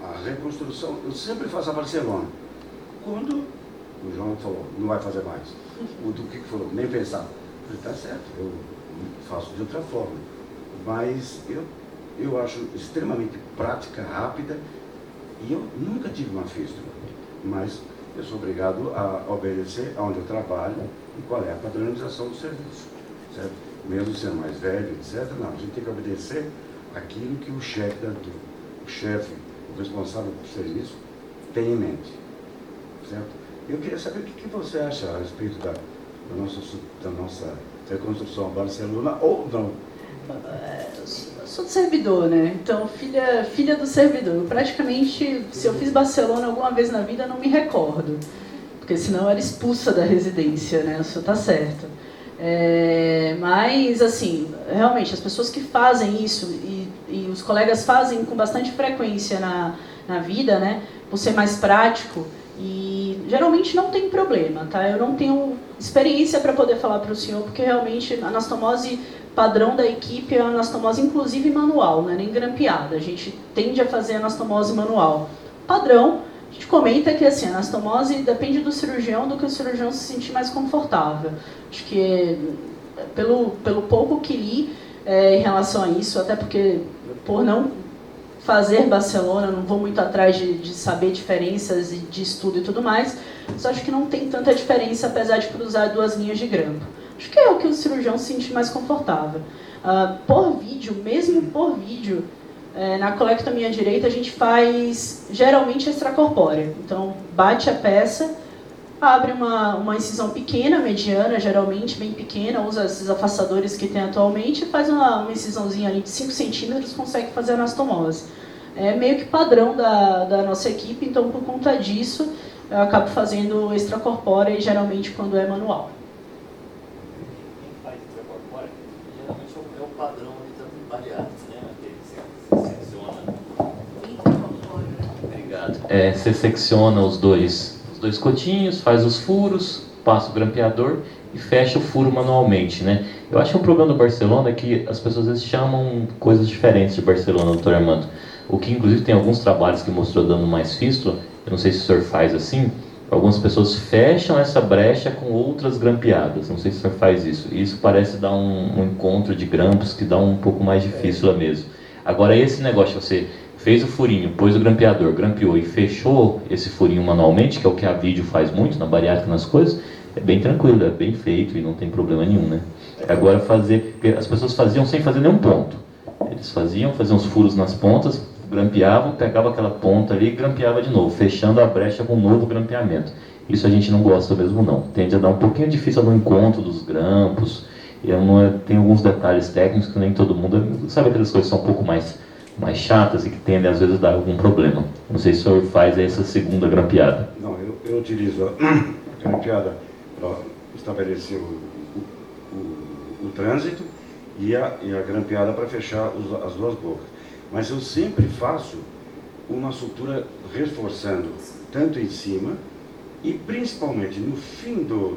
A reconstrução, eu sempre faço a Barcelona. Quando o João falou, não vai fazer mais. O do que falou, nem pensar. Eu falei, tá certo, eu faço de outra forma. Mas eu acho extremamente prática, rápida, e eu nunca tive uma fístula. Mas eu sou obrigado a obedecer aonde eu trabalho e qual é a padronização do serviço, certo? Mesmo sendo mais velho, etc. Não, a gente tem que obedecer aquilo que o chefe, o responsável do serviço, tem em mente, certo? Eu queria saber o que você acha a respeito da nossa reconstrução a Barcelona ou não. Eu sou do servidor, né? Então, filha do servidor. Eu praticamente, se eu fiz Barcelona alguma vez na vida, não me recordo. Porque senão eu era expulsa da residência, né? O senhor tá certo. Mas, assim, realmente, as pessoas que fazem isso, e os colegas fazem com bastante frequência na vida, né? Por ser mais prático, e geralmente não tem problema, tá? Eu não tenho experiência para poder falar para o senhor, porque realmente a anastomose padrão da equipe é a anastomose inclusive manual, não é nem grampeada. A gente tende a fazer anastomose manual. Padrão, a gente comenta que assim, a anastomose depende do cirurgião, do que o cirurgião se sentir mais confortável. Acho que pelo pouco que li em relação a isso, até porque por não fazer Barcelona, não vou muito atrás de saber diferenças de estudo e tudo mais, mas acho que não tem tanta diferença, apesar de cruzar 2 linhas de grampo. Acho que é o que o cirurgião se sente mais confortável. Por vídeo, mesmo por vídeo, na colectomia direita a gente faz geralmente extracorpórea. Então, bate a peça, abre uma incisão pequena, mediana, geralmente bem pequena, usa esses afastadores que tem atualmente, faz uma incisãozinha ali de 5 centímetros, consegue fazer a anastomose. É meio que padrão da nossa equipe, então por conta disso eu acabo fazendo extracorpórea e geralmente quando é manual. Quem faz extracorpórea geralmente é o padrão ali também bariátrico, né? Aquele que você secciona. Obrigado. Você secciona os dois cotinhos, faz os furos, passa o grampeador e fecha o furo manualmente, né? Eu acho que um problema do Barcelona é que as pessoas às vezes chamam coisas diferentes de Barcelona, doutor Armando. O que inclusive tem alguns trabalhos que mostrou dando mais fístula, eu não sei se o senhor faz assim, algumas pessoas fecham essa brecha com outras grampeadas, não sei se o senhor faz isso. Isso parece dar um encontro de grampos que dá um pouco mais de fístula mesmo. Agora esse negócio, você fez o furinho, pôs o grampeador, grampeou e fechou esse furinho manualmente, que é o que a vídeo faz muito na bariátrica, nas coisas, é bem tranquilo, é bem feito e não tem problema nenhum, né? Agora as pessoas faziam sem fazer nenhum ponto. Eles faziam os furos nas pontas, grampeavam, pegavam aquela ponta ali e grampeava de novo, fechando a brecha com um novo grampeamento. Isso a gente não gosta mesmo não. Tende a dar um pouquinho difícil no encontro dos grampos, e tem alguns detalhes técnicos que nem todo mundo... Sabe aquelas coisas que são um pouco mais chatas e que tendem às vezes a dar algum problema. Não sei se o senhor faz essa segunda grampeada. Não, eu utilizo a grampeada para estabelecer o trânsito e a grampeada para fechar as 2 bocas. Mas eu sempre faço uma sutura reforçando tanto em cima e principalmente no fim do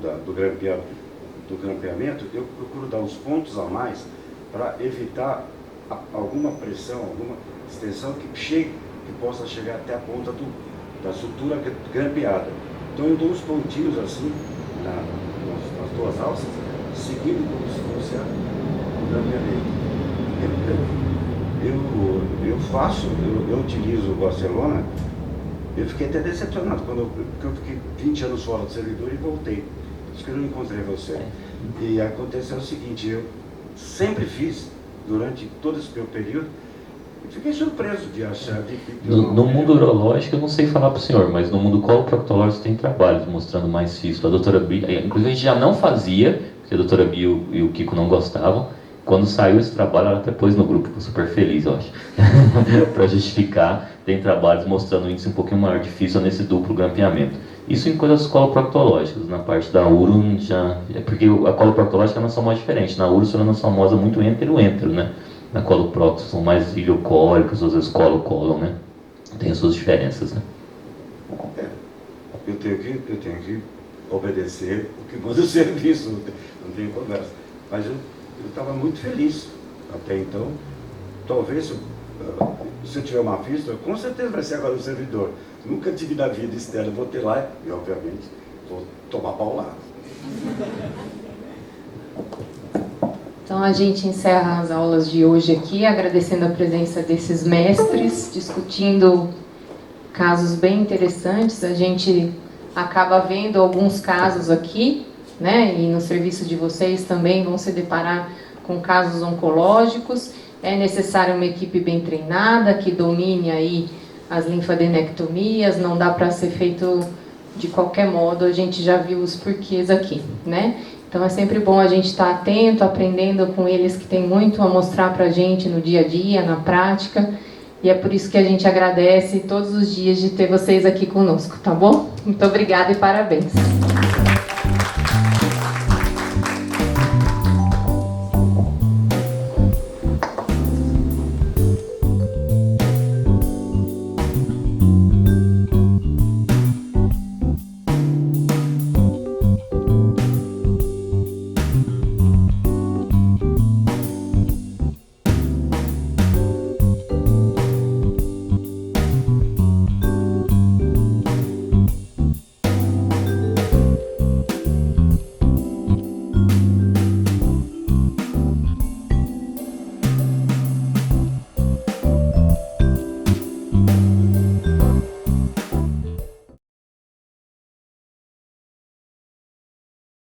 grampeamento, eu procuro dar os pontos a mais para evitar alguma pressão, alguma extensão que possa chegar até a ponta da sutura grampeada. Então eu dou uns pontinhos assim nas 2 alças, seguindo como se fosse o grampeamento. Eu utilizo o Barcelona. Eu fiquei até decepcionado porque eu fiquei 20 anos fora do servidor e voltei. Por isso que eu não encontrei você. E aconteceu o seguinte, eu sempre fiz durante todo esse meu período. Fiquei surpreso de achar no mundo urológico eu não sei falar para o senhor, mas no mundo coloproctológico tem trabalhos mostrando mais fístula. A doutora Bia, inclusive a gente já não fazia, porque a doutora Bia e o Kiko não gostavam, Quando saiu esse trabalho, ela até pôs no grupo, ficou super feliz, eu acho. Para justificar, tem trabalhos mostrando um índice um pouquinho maior de fístula nesse duplo grampeamento. Isso em coisas coloproctológicas. Na parte da uro, já... porque a coloproctológica é uma noção mais diferente. Na uro, a noção mosa muito êntero-êntero, né? Na coloprocto são mais ilhocólicos, às vezes colo-colo, né? Tem as suas diferenças, né? Eu tenho que obedecer o que manda o serviço, não tem conversa. Mas eu estava muito feliz até então. Talvez, se eu tiver uma fístula, com certeza vai ser agora o servidor. Nunca tive na vida externa, vou ter lá e, obviamente, vou tomar paulada. Então a gente encerra as aulas de hoje aqui, agradecendo a presença desses mestres, discutindo casos bem interessantes. A gente acaba vendo alguns casos aqui, né? E no serviço de vocês também vão se deparar com casos oncológicos. É necessário uma equipe bem treinada, que domine aí as linfadenectomias, não dá para ser feito de qualquer modo, a gente já viu os porquês aqui, né? Então é sempre bom a gente estar atento, aprendendo com eles que tem muito a mostrar para a gente no dia a dia, na prática, e é por isso que a gente agradece todos os dias de ter vocês aqui conosco, tá bom? Muito obrigada e parabéns!